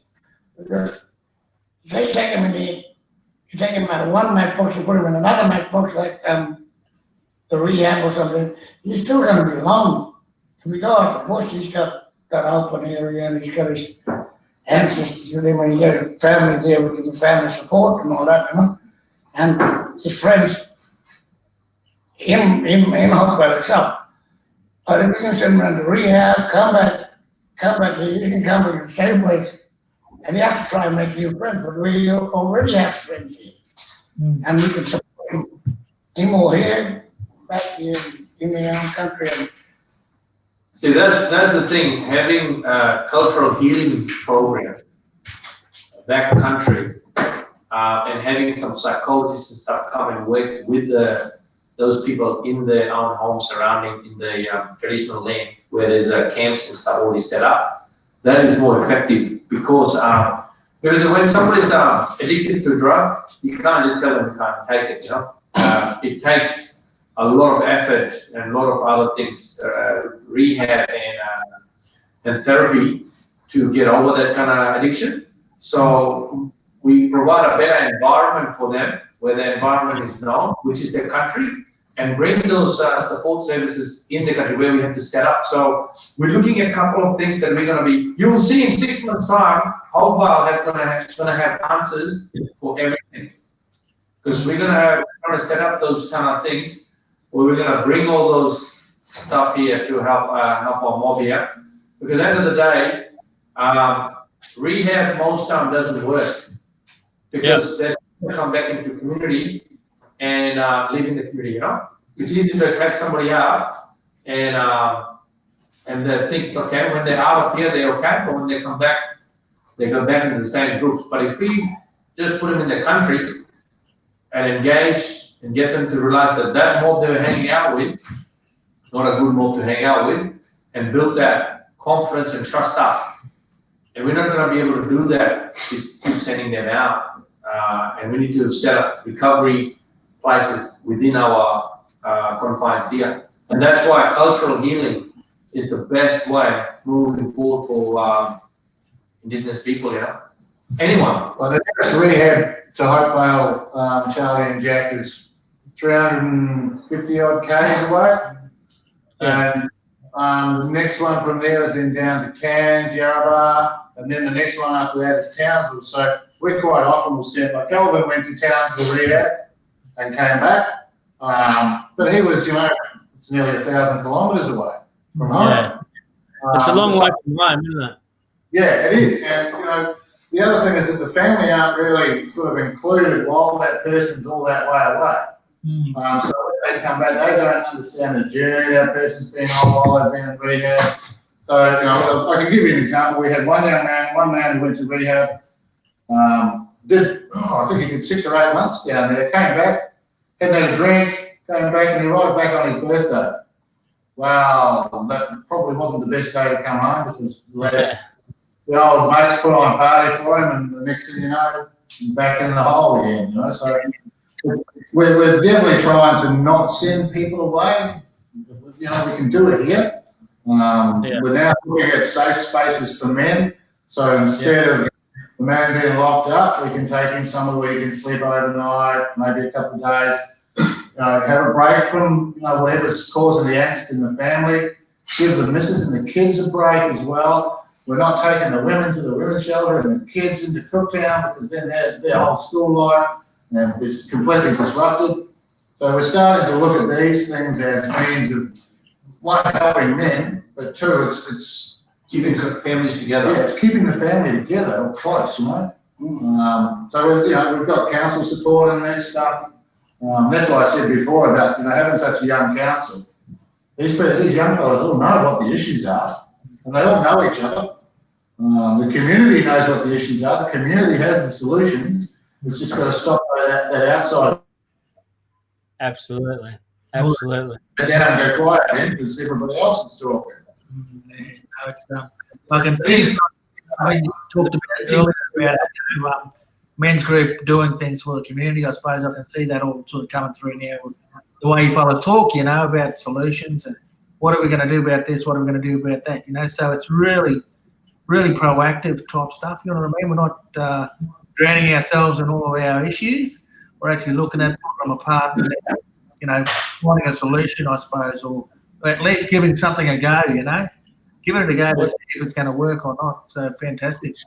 they take them you take them out of one matchbox, you put them in another matchbox, like the rehab or something, he's still gonna be alone. If we go out the bush, he's got that open area and he's got his ancestors with him, and he got a family there with the family support and all that, you know, and his friends in Hopevale itself. But if we can send him to rehab, come back here, he can come to the same place. And you have to try and make new friends, but we already have friends here. And we can support him or here, back here in the own country. See, that's the thing, having a cultural healing program back country, and having some psychologists and stuff come and work with those people in their own home surrounding in the traditional land where there's camps and stuff already set up. That is more effective because when somebody's addicted to a drug, you can't just tell them you can't take it, you know. It takes a lot of effort and a lot of other things, rehab and therapy to get over that kind of addiction. So we provide a better environment for them where the environment is known, which is their country, and bring those support services in the country where we have to set up. So we're looking at a couple of things that we're going to be, you'll see in 6 months' time, Hopevale is going to have answers for everything. Because we're going to set up those kind of things where we're going to bring all those stuff here to help our mob here. Because at the end of the day, rehab most time doesn't work because they're going to come back into community and live in the community. You know, it's easy to catch somebody out and they think, okay, when they're out of here, they're okay, but when they come back, they go back into the same groups. But if we just put them in the country and engage and get them to realize that that mob they were hanging out with, not a good mob to hang out with, and build that confidence and trust up. And we're not going to be able to do that is keep sending them out. And we need to set up recovery places within our confines here. And that's why cultural healing is the best way moving forward for Indigenous people, you know. Anyone. Well, the nearest rehab to Hopevale, Charlie and Jack, is 350 odd k's away. And the next one from there is then down to Cairns, Yarrabah, and then the next one after that is Townsville. So we quite often will send, like Kelvin went to Townsville rehab and came back. But he was, you know, it's nearly 1,000 kilometres away from home. Yeah. It's a long way from home, isn't it? Yeah, it is. And, you know, the other thing is that the family aren't really sort of included while that person's all that way away. So when they come back, they don't understand the journey that person's been on while they've been in rehab. So, you know, I can give you an example. We had one man who went to rehab, I think he did 6 or 8 months down there, came back, hadn't had a drink, came back, and he arrived back on his birthday. Wow, that probably wasn't the best day to come home because the old mates put on a party for him, and the next thing you know, back in the hole again, you know. So we're definitely trying to not send people away. You know, we can do it here. We're now looking at safe spaces for men. So instead of the man being locked up, we can take him somewhere where he can sleep overnight, maybe a couple of days. Have a break from, you know, whatever's causing the angst in the family. Give the missus and the kids a break as well. We're not taking the women to the women's shelter and the kids into Cooktown because then their whole school life and is completely disrupted. So we're starting to look at these things as means of, one, helping men, but two, it's Keeping some families together. yeah, it's keeping the family together or close, you know. So you know, we've got council support in this stuff. That's why I said before about, you know, having such a young council. These young fellas all know what the issues are, and they all know each other. The community knows what the issues are. The community has the solutions. It's just got to stop that outside. Absolutely. Down and go quiet then because everybody else is talking. No, it's I can see when you talked about earlier about men's group doing things for the community. I suppose I can see that all sort of coming through now. The way you fellas talk, you know, about solutions and what are we going to do about this? What are we going to do about that? You know, so it's really proactive type stuff. You know what I mean? We're not drowning ourselves in all of our issues. We're actually looking at them apart and, you know, finding a solution, I suppose, or at least giving something a go, you know, giving it a go to see if it's going to work or not. So fantastic. It's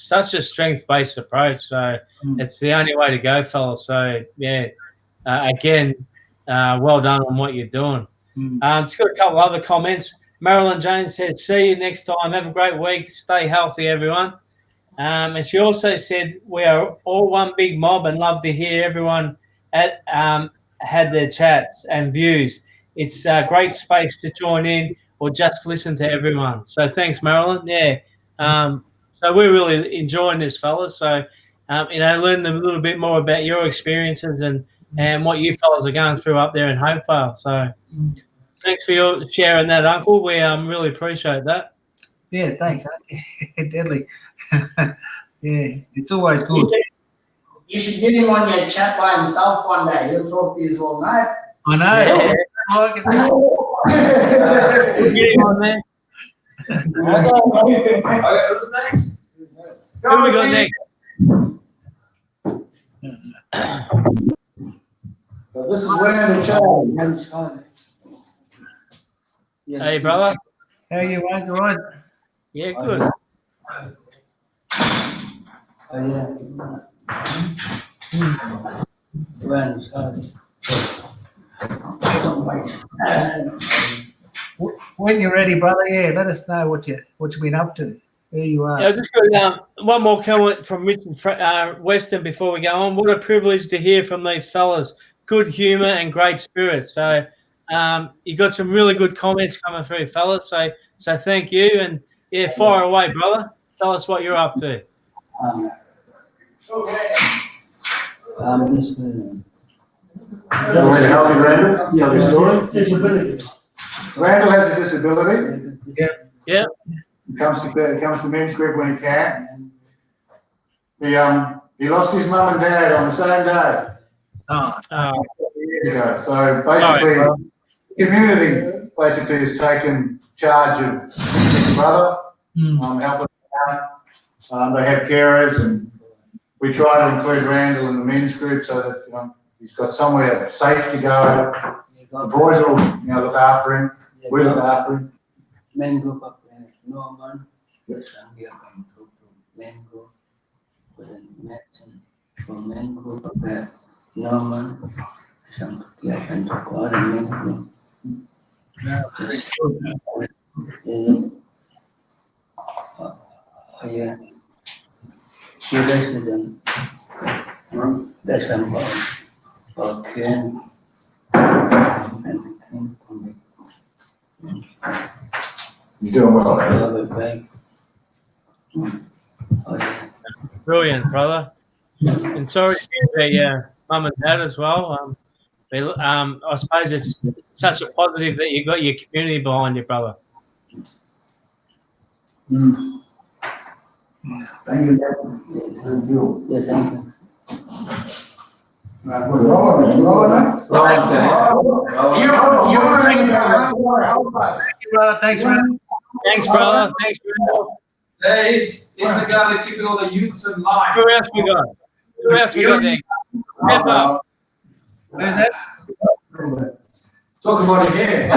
such a strength-based approach. So it's the only way to go, fellas. So, yeah, again, well done on what you're doing. Just got a couple other comments. Marilyn Jones said, see you next time. Have a great week. Stay healthy, everyone. And she also said, we are all one big mob and love to hear everyone had their chats and views. It's a great space to join in or just listen to everyone. So thanks, Marilyn. Yeah. So we're really enjoying this, fellas. So, you know, learn a little bit more about your experiences and what you fellas are going through up there in Hopevale. So thanks for your sharing that, Uncle. We really appreciate that. Yeah, thanks. Deadly. Yeah, it's always good. You should get him on your chat by himself one day. He'll talk to you all night. I know. Yeah. We'll get him on there. Thanks. Who we got next? So this is Randall Charlie. Hey, brother. How are you, mate? You all right? Yeah, good. When you're ready, brother, yeah, let us know what you've been up to. There you are. Yeah, I've just got one more comment from Richard Weston before we go on. What a privilege to hear from these fellas. Good humour and great spirit. So you got some really good comments coming through, fellas. So thank you. And yeah, fire away, brother. Tell us what you're up to. Just, the way to help you, Randall? Tell your story? Disability. Randall has a disability. Yeah. He comes to men's group when he can. He lost his mum and dad on the same day. Years ago. So basically, the community basically has taken charge of his brother, helping him out. They have carers, and we try to include Randall in the men's group so that he's got somewhere safe to go. The boys will look after him. We look after him. Men group of Norman, we are going to men group, with a medicine from men group of Norman, some people can talk about the men group. Yeah, you guys with them. That's about Ken and Ken from He's doing well. Brilliant, brother. And sorry to hear your mum and dad as well. I suppose it's such a positive that you got your community behind you, brother. Thank you. Thank you. Yes, thank you. Thank you, brother. Thanks, man. Thanks, brother. Thanks, brother. He's the guy that keeping all the youths in life. Who else we got? Who else we got there? Step up. Who's that? Talk about it here.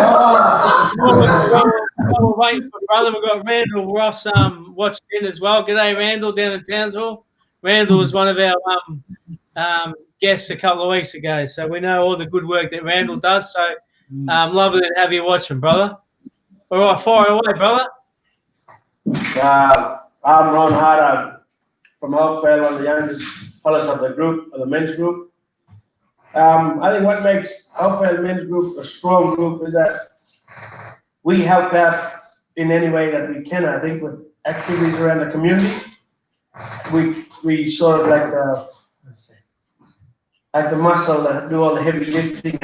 We're waiting for brother. We've got Randall Ross watched in as well. G'day, Randall, down in Townsville. Randall was one of our guests a couple of weeks ago, so we know all the good work that Randall does. So lovely to have you watching, brother. All right, fire away, brother. I'm Ron Hart from Hopevale, one of the youngest fellows of the group, of the men's group. I think what makes Hopevale men's group a strong group is that we help out in any way that we can. I think with activities around the community, we sort of like the muscle that do all the heavy lifting,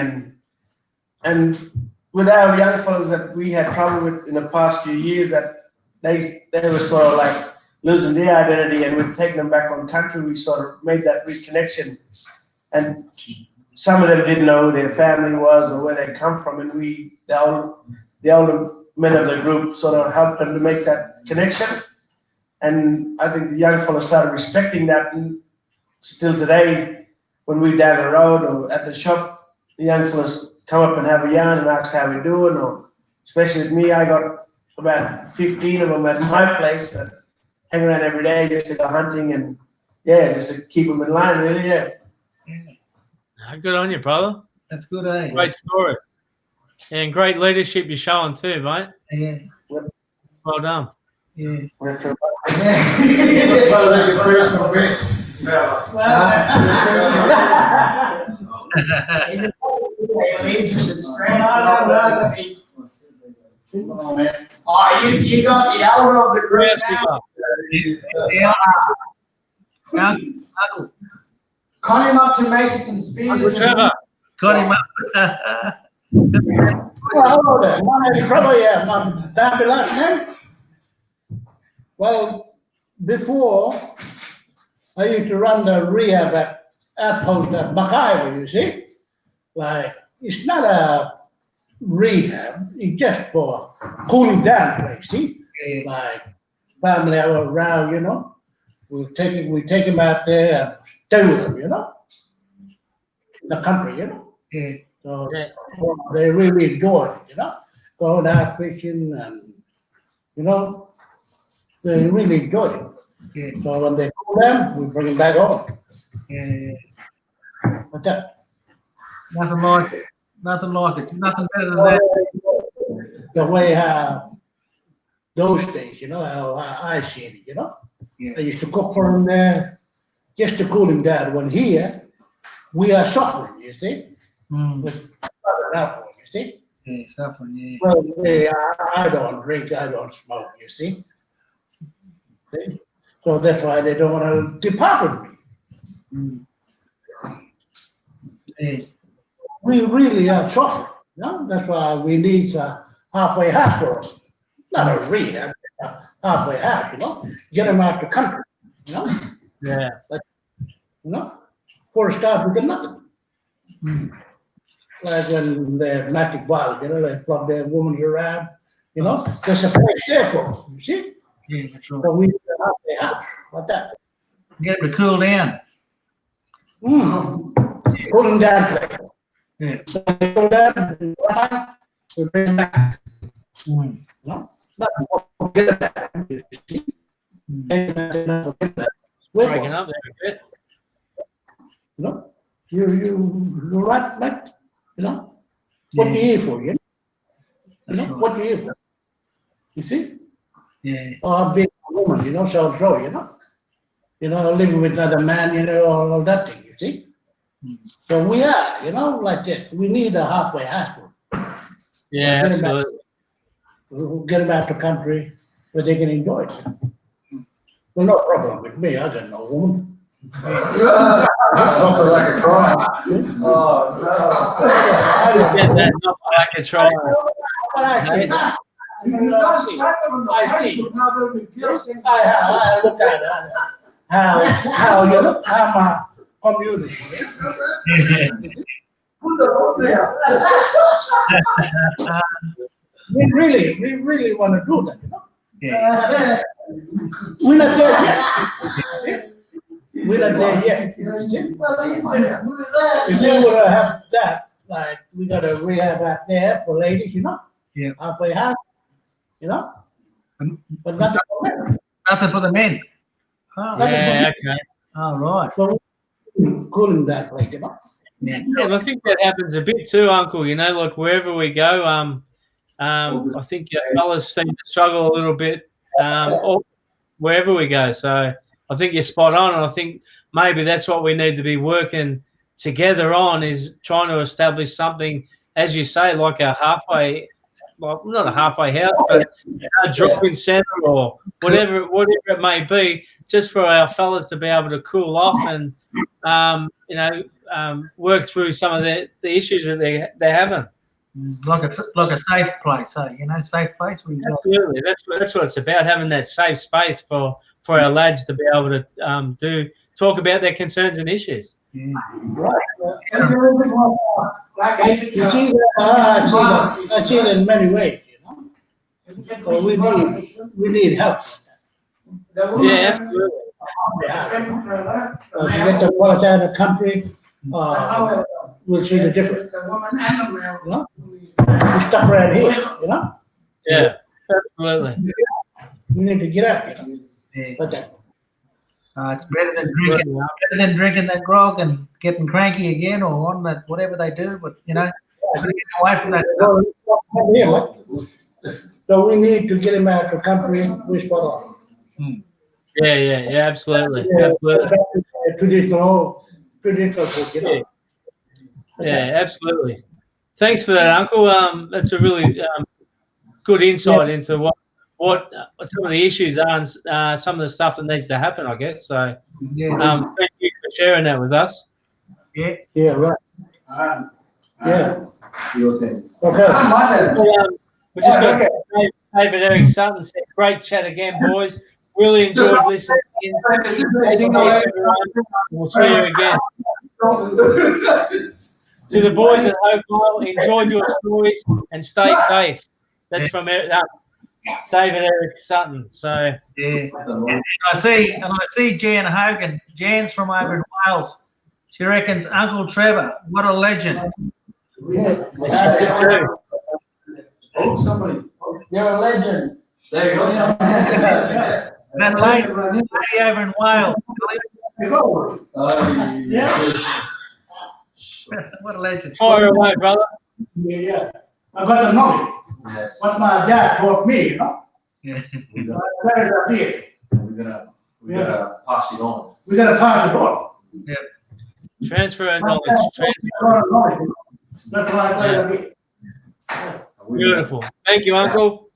and with our young fellows that we had trouble with in the past few years, that they were sort of like losing their identity, and we'd taken them back on country. We sort of made that reconnection, and some of them didn't know who their family was or where they come from, and the older men of the group sort of helped them to make that connection. And I think the young fellows started respecting that, and still today, when we're down the road or at the shop, the young fellas come up and have a yarn and ask how we're doing, or especially with me, I got about 15 of them at my place that hang around every day just to go hunting, and just to keep them in line, really, Good on you, brother. That's good, eh? Great story. And great leadership you're showing too, mate. Yeah. Well done. Yeah. Personal best. Oh, you got the elder of the group now. Call him up to make some spears. Trevor. Got him up. Well, hello there. My name's Trevor, my family last name. Well, before, I used to run the rehab at outpost at Mackay, you see. Like, it's not a rehab, it's just for cooling down place, see? Like, family are around, we take him out there and stay with them, in the country, Yeah. So they really enjoy it, going out fishing and, they really enjoy it. Yeah. So when they cool down, we bring them back home. Yeah. Like that. Nothing like it. Nothing like it. Nothing better than that. the way those days, you know, how I seen it, you know? Yeah. I used to cook for him there just to cool him down. When here, we are suffering, you see? Mm. With other alcohol, you see? Yeah, suffering, yeah. Well, I don't drink, I don't smoke, you see? See? So that's why they don't want to depart with me. Mm. Yeah. We really are suffering, you know? That's why we need a halfway house for them. Not a rehab, a halfway house, you know? Get them out the country, you know? Yeah. You know? For a start, we get nothing. Mm. Like when they're domestic violence, you know, they flog their women around, you know? There's a place there for them, you see? Yeah, that's right. So we need a halfway house, like that. Get them to cool down. Cool them down, place. Yeah. Cool down, and dry, we bring them back, Mm. you know? Not forget that, you see? Mm. And not forget that. Breaking up there a bit. You know, you right, you know, what you here for, you know? You know, That's right. what you here for? You see? Yeah. Or being a woman, you know, so, you know? You know, living with another man, you know, all that thing, you see? Mm. So we are, you know, like this. We need a halfway house for Yeah, Well, absolutely. them. Get them out the country where they can enjoy it. Well, no problem with me, I got no woman. Not that I could try. Oh, no. I get that. Not like it's right. But I see, You can't slap them on the I face, see. but now they're in piercing. I look at how you know, how my community. We really want to do that, you know? Yeah. We're not there yet. We're not there yet. You see? If we would have that, like, we got a rehab out there for ladies, you know? Yeah. Halfway house, you know? Um, But nothing for men. Nothing for the men. Oh, Yeah, okay. oh right. So, cooling that place, you know? Yeah. Yeah, and I think that happens a bit too, Uncle. You know, like wherever we go, I think fellas seem to struggle a little bit, or wherever we go. So I think you're spot on, and I think maybe that's what we need to be working together on, is trying to establish something, as you say, like a halfway, well, not a halfway house, but a drop-in centre or whatever it may be, just for our fellas to be able to cool off and you know, work through some of the issues that they're having. Like a safe place, you know, safe place where you go. Absolutely, that's what it's about, having that safe space for our lads to be able to talk about their concerns and issues. Yeah. Right. You see that, I see that in many ways, you know? So we need help. Yeah, absolutely. To get the quality out of the country, we'll see the difference, you know? We stuck right here, you know? Yeah, absolutely. We need to get out, you know? Yeah. But that, It's better than drinking that grog and getting cranky again or on that whatever they do. But you know, try to get away from that stuff. here, what? So we need to get him out of the country, we spot on. Yeah, absolutely. Traditional food, you know? Yeah, absolutely. Thanks for that, Uncle. That's a really good insight into what some of the issues are and some of the stuff that needs to happen, I guess. So, Yeah. thank you for sharing that with us. Yeah. Yeah, right. Yeah. Okay. We just got David Eric Sutton said, "Great chat again, boys. Really enjoyed listening. We'll see you again." To the boys at Hopevale, enjoyed your stories and stay safe. That's from David Eric Sutton. So Yeah. And I see Jan Hogan. Jan's from over in Wales. She reckons Uncle Trevor, what a legend. Oh, somebody. You're a legend. There you go. That lady over in Wales. What a legend. fire away, brother. Yeah. I got the knowledge. Yes. what my dad taught me, you know. Yeah. We My gotta, parents are here. we gotta pass it on. We gotta pass it on. Transfer our My knowledge. parents taught me a lot of knowledge, you know. That's why I tell you here. Beautiful. Thank you, Uncle.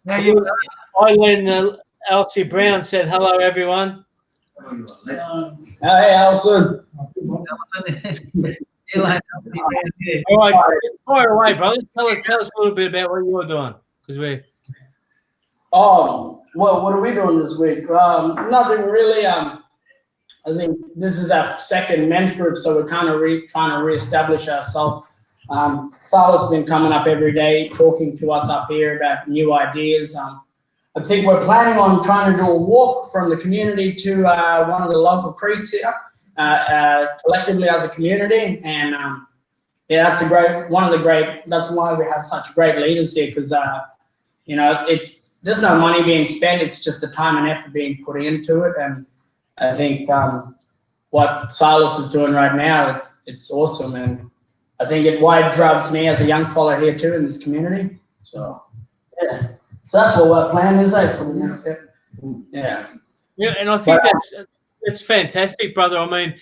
Now you Eileen Elsie Brown said hello, everyone. Hey, Alison. yeah. All right, fire away, brother. Tell us a little bit about what you're doing, because we're Well, what are we doing this week? Nothing really. I think this is our second men's group, so we're kind of trying to reestablish ourselves. Silas has been coming up every day, talking to us up here about new ideas. I think we're planning on trying to do a walk from the community to one of the local creeks here, collectively as a community. And yeah, that's that's why we have such great leaders here, because there's no money being spent, it's just the time and effort being put into it. And I think what Silas is doing right now, it's awesome. And I think it wide drives me as a young fella here too in this community. So yeah. So that's what our plan is, for the next step. Yeah. Yeah, and I think that's fantastic, brother. I mean,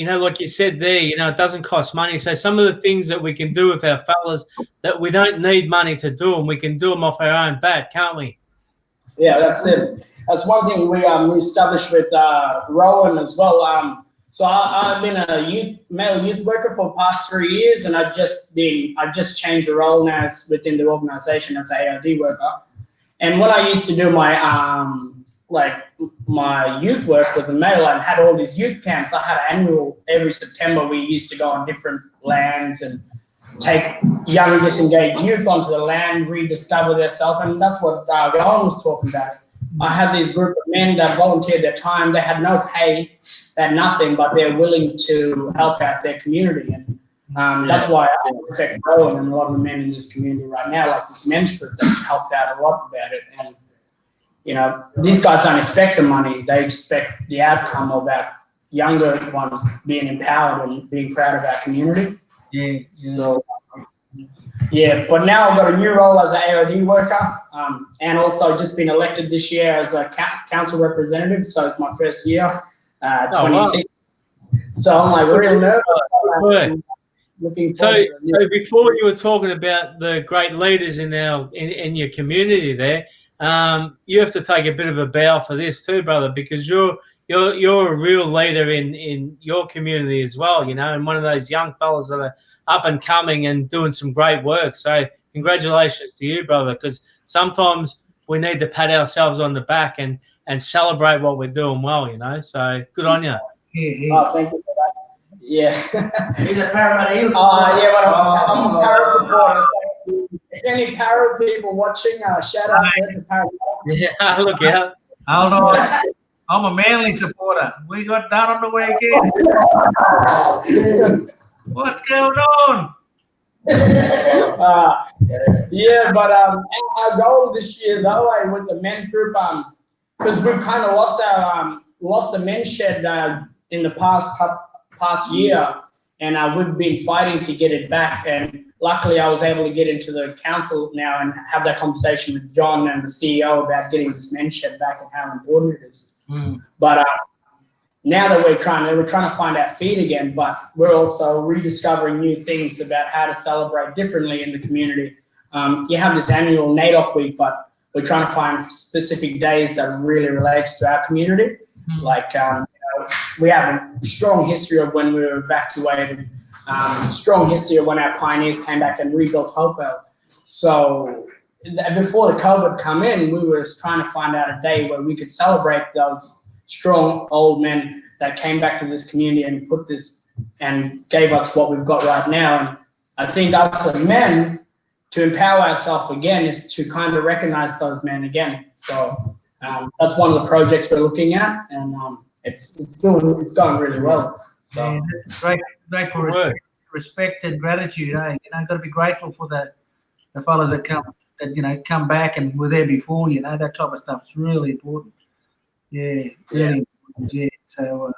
like you said there, it doesn't cost money. So some of the things that we can do with our fellas that we don't need money to do them, we can do them off our own bat, can't we? Yeah, that's it. That's one thing we established with Rowan as well. So I've been a male youth worker for the past 3 years, and I've just changed the role now within the organization as an ARD worker. And when I used to do my my youth work with the male and had all these youth camps, I had every September we used to go on different lands and take young disengaged youth onto the land, rediscover themselves, and that's what Rowan was talking about. I had this group of men that volunteered their time. They had no pay, they had nothing, but they're willing to help out their community. And that's why I respect Rowan and a lot of the men in this community right now, like this men's group that helped out a lot about it. And, these guys don't expect the money. They expect the outcome of our younger ones being empowered and being proud of our community. Yeah. So, yeah, but now I've got a new role as an ARD worker, and also just been elected this year as a council representative. So it's my first year, 26. Wow. So I'm like real nervous. Looking forward to it. So before you were talking about the great leaders in your community there, you have to take a bit of a bow for this too, brother, because you're a real leader in your community as well, and one of those young fellas that are up and coming and doing some great work. So congratulations to you, brother, because sometimes we need to pat ourselves on the back and celebrate what we're doing well, So good on you. Yeah. Oh, thank you for that. Yeah. He's a Parramatta Eels yeah, but I'm a Para supporter. So if any Para people watching, shout out to Parramatta. Yeah, look out. Hold on. I'm a Manly supporter. We got done on the weekend. What's going on? Yeah, but our goal this year, though, with the men's group, because we've kind of lost the men's shed in the past year, and we've been fighting to get it back. And luckily, I was able to get into the council now and have that conversation with John and the CEO about getting this men's shed back and how important it is. But now that we're trying to find our feet again, but we're also rediscovering new things about how to celebrate differently in the community. You have this annual NAIDOC week, but we're trying to find specific days that really relates to our community. Like we have a strong history of when we were evacuated, strong history of when our pioneers came back and rebuilt Hopevale. So before the COVID come in, we were trying to find out a day where we could celebrate those strong old men that came back to this community and put this and gave us what we've got right now. And I think us as men, to empower ourselves again, is to kind of recognize those men again. So that's one of the projects we're looking at, and it's going really well. So Yeah, that's great for respect and gratitude. Got to be grateful for the fellas that come back and were there before. That type of stuff is really important. Yeah, really important. Yeah. So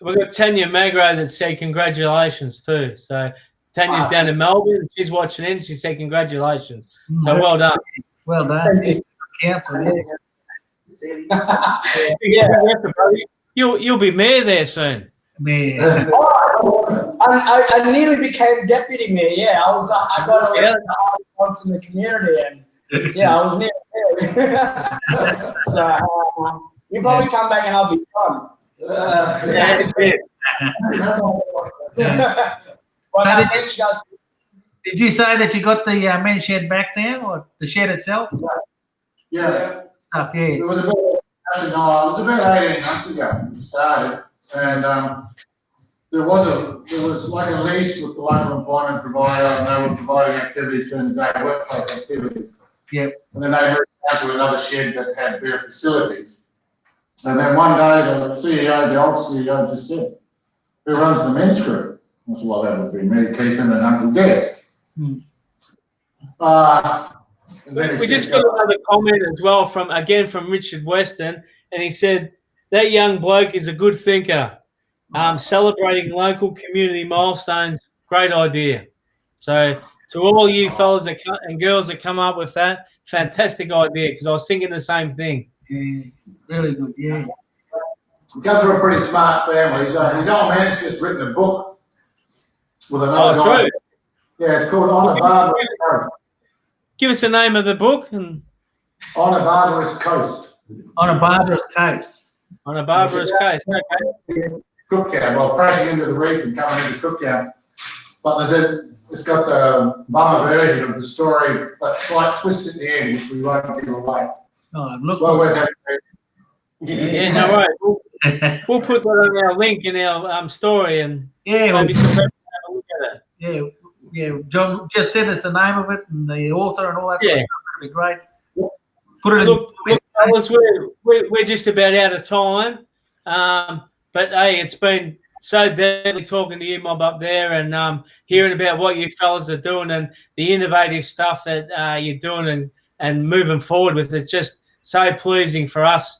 we've got Tanya Magro that said congratulations too. So Tanya's down in Melbourne. She's watching in. She said congratulations. So well done. Well done. Council, Yeah. You'll be mayor there soon. Man. I nearly became deputy mayor. Yeah, I got elected once in the community, and yeah, I was near there. So you probably come back and I'll be gone. Well, thank you guys. Did you say that you got the men's shed back now, or the shed itself? Yeah. Stuff, yeah. It was about 18 months ago it started, and there was like a lease with the local employment provider, and they were providing activities during the day, workplace activities. Yep. And then they moved down to another shed that had their facilities. And then one day the old CEO just said, "Who runs the men's group?" I said, "Well, that would be me, Keith, and Uncle Des." Hmm. And then he We said, just got another comment as well from Richard Weston, and he said that young bloke is a good thinker. Celebrating local community milestones, great idea. So to all you fellas and girls that come up with that, fantastic idea, because I was thinking the same thing. Yeah, really good, yeah. He comes from a pretty smart family. His old man's just written a book with another guy. True. Yeah, it's called On a Barbarous Coast. Give us the name of the book. And On a Barbarous Coast. On a barbarous coast. On a barbarous case. Okay. Cooktown, well, crashing into the reef and coming into Cooktown. But it's got the bummer version of the story, but slight twist at the end, which we won't give away. Oh, look. Well worth having. Yeah, no worries. We'll put that on our link in our story, and Yeah, maybe some people have a look at it. yeah. John just send us the name of it and the author and all that. Yeah. Sort of stuff. That'd be great. Put it Look, fellas, we're just about out of time. But hey, it's been so deadly talking to you, Mob, up there, and hearing about what you fellas are doing and the innovative stuff that you're doing and moving forward with. It's just so pleasing for us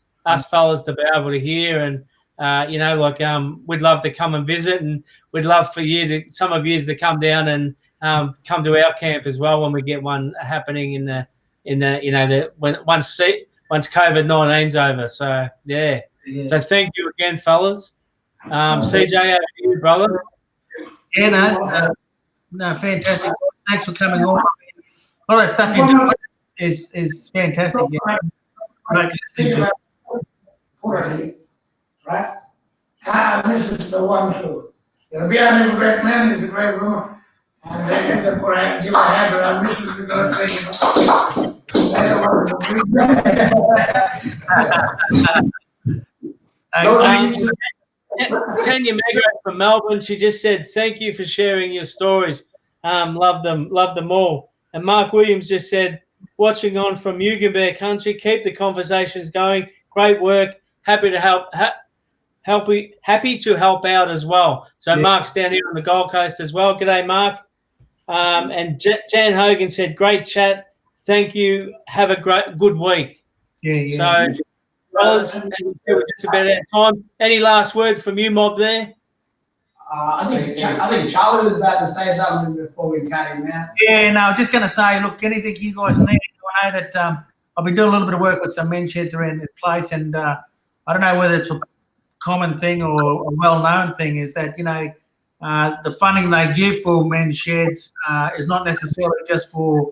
fellas to be able to hear, and we'd love to come and visit, and we'd love for some of you to come down and come to our camp as well when we get one happening once COVID-19's over. So yeah. So thank you again, fellas. CJ, over to you, brother. Yeah, no, fantastic. Thanks for coming on. All that stuff you do is fantastic. Yeah. Great listening to. Right? This is the one so. It'll be a great man, is a great woman. And they give her a hand to our missus because they don't want to Tanya Magro from Melbourne, she just said, "Thank you for sharing your stories. Love them all." And Mark Williams just said, "Watching on from Yugonbear country, keep the conversations going. Great work. Happy to help. Happy to help out as well." So Mark's down here on the Gold Coast as well. G'day, Mark. And Jan Hogan said, "Great chat. Thank you. Have a good week." Yeah. So, fellas, we're just about out of time. Any last word from you, Mob, there? I think Charlie was about to say something before we cut him out. Yeah, no, I'm just going to say, look, anything you guys need, I know that I've been doing a little bit of work with some men's sheds around the place, and I don't know whether it's a common thing or a well-known thing, is that, the funding they give for men's sheds is not necessarily just for,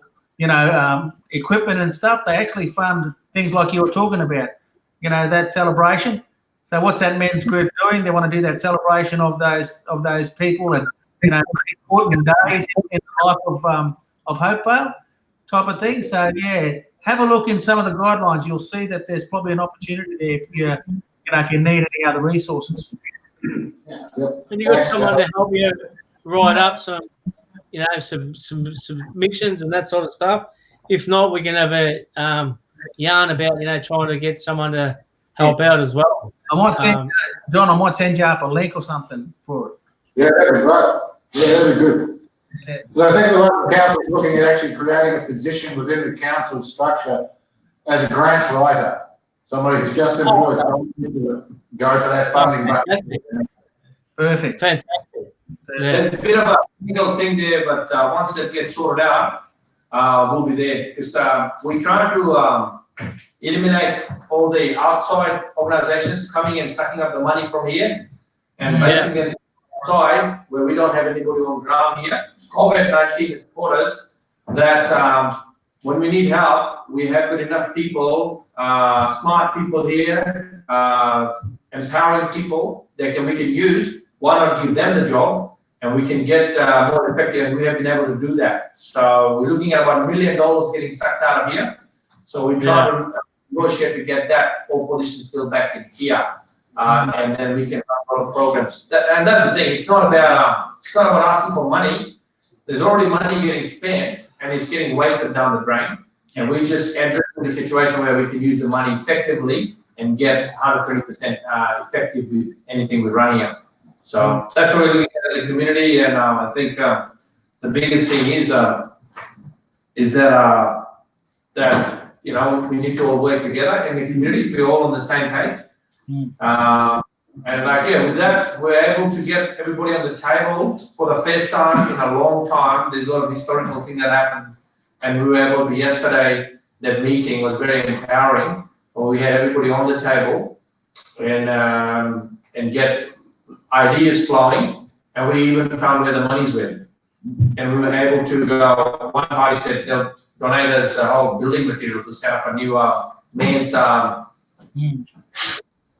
equipment and stuff. They actually fund things like you were talking about, that celebration. So what's that men's group doing? They want to do that celebration of those people and, important days in the life of Hopevale type of thing. So, yeah, have a look in some of the guidelines. You'll see that there's probably an opportunity there if you need any other resources. Yep. And you got someone to help you write up some submissions and that sort of stuff. If not, we can have a yarn about trying to get someone to help out as well. I might send John. I might send you up a link or something for it. Yeah, that'd be great. Yeah, that'd be good. Yeah. But I think the local council is looking at actually creating a position within the council structure as a grants writer. Somebody who's just employed, so go for that funding. Fantastic. Perfect. Fantastic. There's a bit of a technical thing there, but once that gets sorted out, we'll be there. Because we try to eliminate all the outside organizations coming and sucking up the money from here and basing it outside where we don't have anybody on ground here. COVID-19 taught us that when we need help, we have good enough people, smart people here, empowering people that we can use. Why not give them the job and we can get more effective, and we have been able to do that. So we're looking at about $1 million getting sucked out of here. So we try to negotiate to get that whole position filled back in here. And then we can run a lot of programs. And that's the thing, it's not about asking for money. There's already money getting spent and it's getting wasted down the drain. And we just enter into a situation where we can use the money effectively and get 120% effective with anything we run here. So that's what we're looking at as a community, and I think the biggest thing is that you know, we need to all work together in the community if we're all on the same page. And like with that, we're able to get everybody on the table for the first time in a long time. There's a lot of historical thing that happened, and we were able to yesterday. That meeting was very empowering. Where we had everybody on the table and get ideas flowing, and we even found where the money's went. And we were able to go, one party said they'll donate us a whole building material to set up a new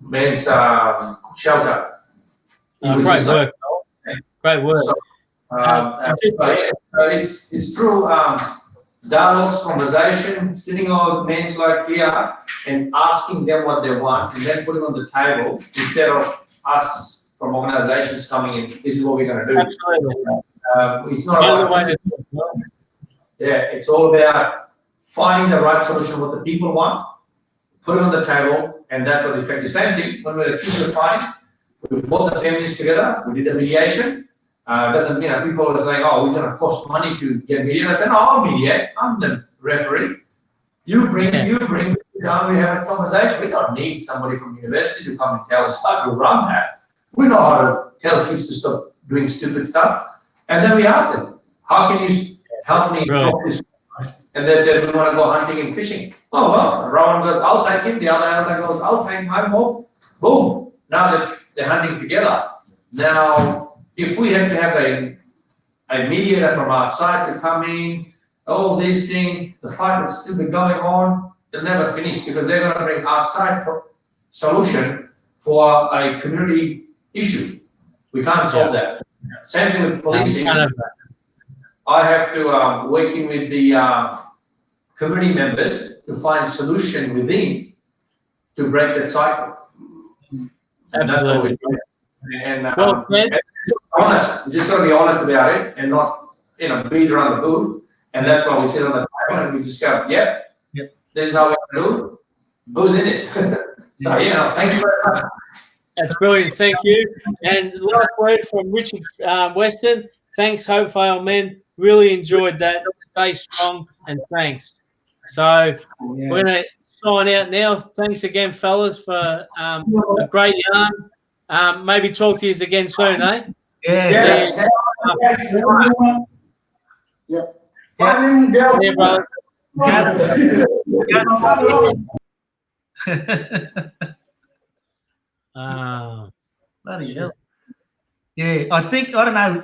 men's shelter. Great work. Great work. So, it's true. Dialogues, conversation, sitting on men's like here and asking them what they want, and then putting on the table instead of us from organizations coming in. This is what we're going to do. Absolutely. It's not about it's all about finding the right solution, what the people want, put it on the table, and that's what affects the same thing. When the kids were fighting, we brought the families together, we did a mediation. Doesn't, you know, people are saying, oh, we're going to cost money to get mediated. I said, no, I'll mediate. I'm the referee. You bring down, we have a conversation. We don't need somebody from university to come and tell us how to run that. We know how to tell kids to stop doing stupid stuff. And then we asked them, how can you help me stop this? And they said, we want to go hunting and fishing. Oh, well, Rowan goes, I'll take him. The other goes, I'll take my mob. Boom. Now that they're hunting together. Now, if we have to have a mediator from outside to come in, all these things, the fight will still be going on. They'll never finish because they're going to bring outside solution for a community issue. We can't solve that. Same thing with policing. I have to working with the community members to find solution within to break that cycle. Absolutely. And well said. Honest, just got to be honest about it and not, you know, beat around the bush. And that's why we sit on the table and we just go, yep. This is how we do it. Who's in it? So, you know, thank you very much. That's brilliant. Thank you. And last word from Richard Weston. Thanks, Hopevale men. Really enjoyed that. Stay strong and thanks. So we're going to sign out now. Thanks again, fellas, for a great yarn. Maybe talk to you again soon, eh? Yeah. Yeah, brother. Bloody hell. Yeah, I think, I don't know,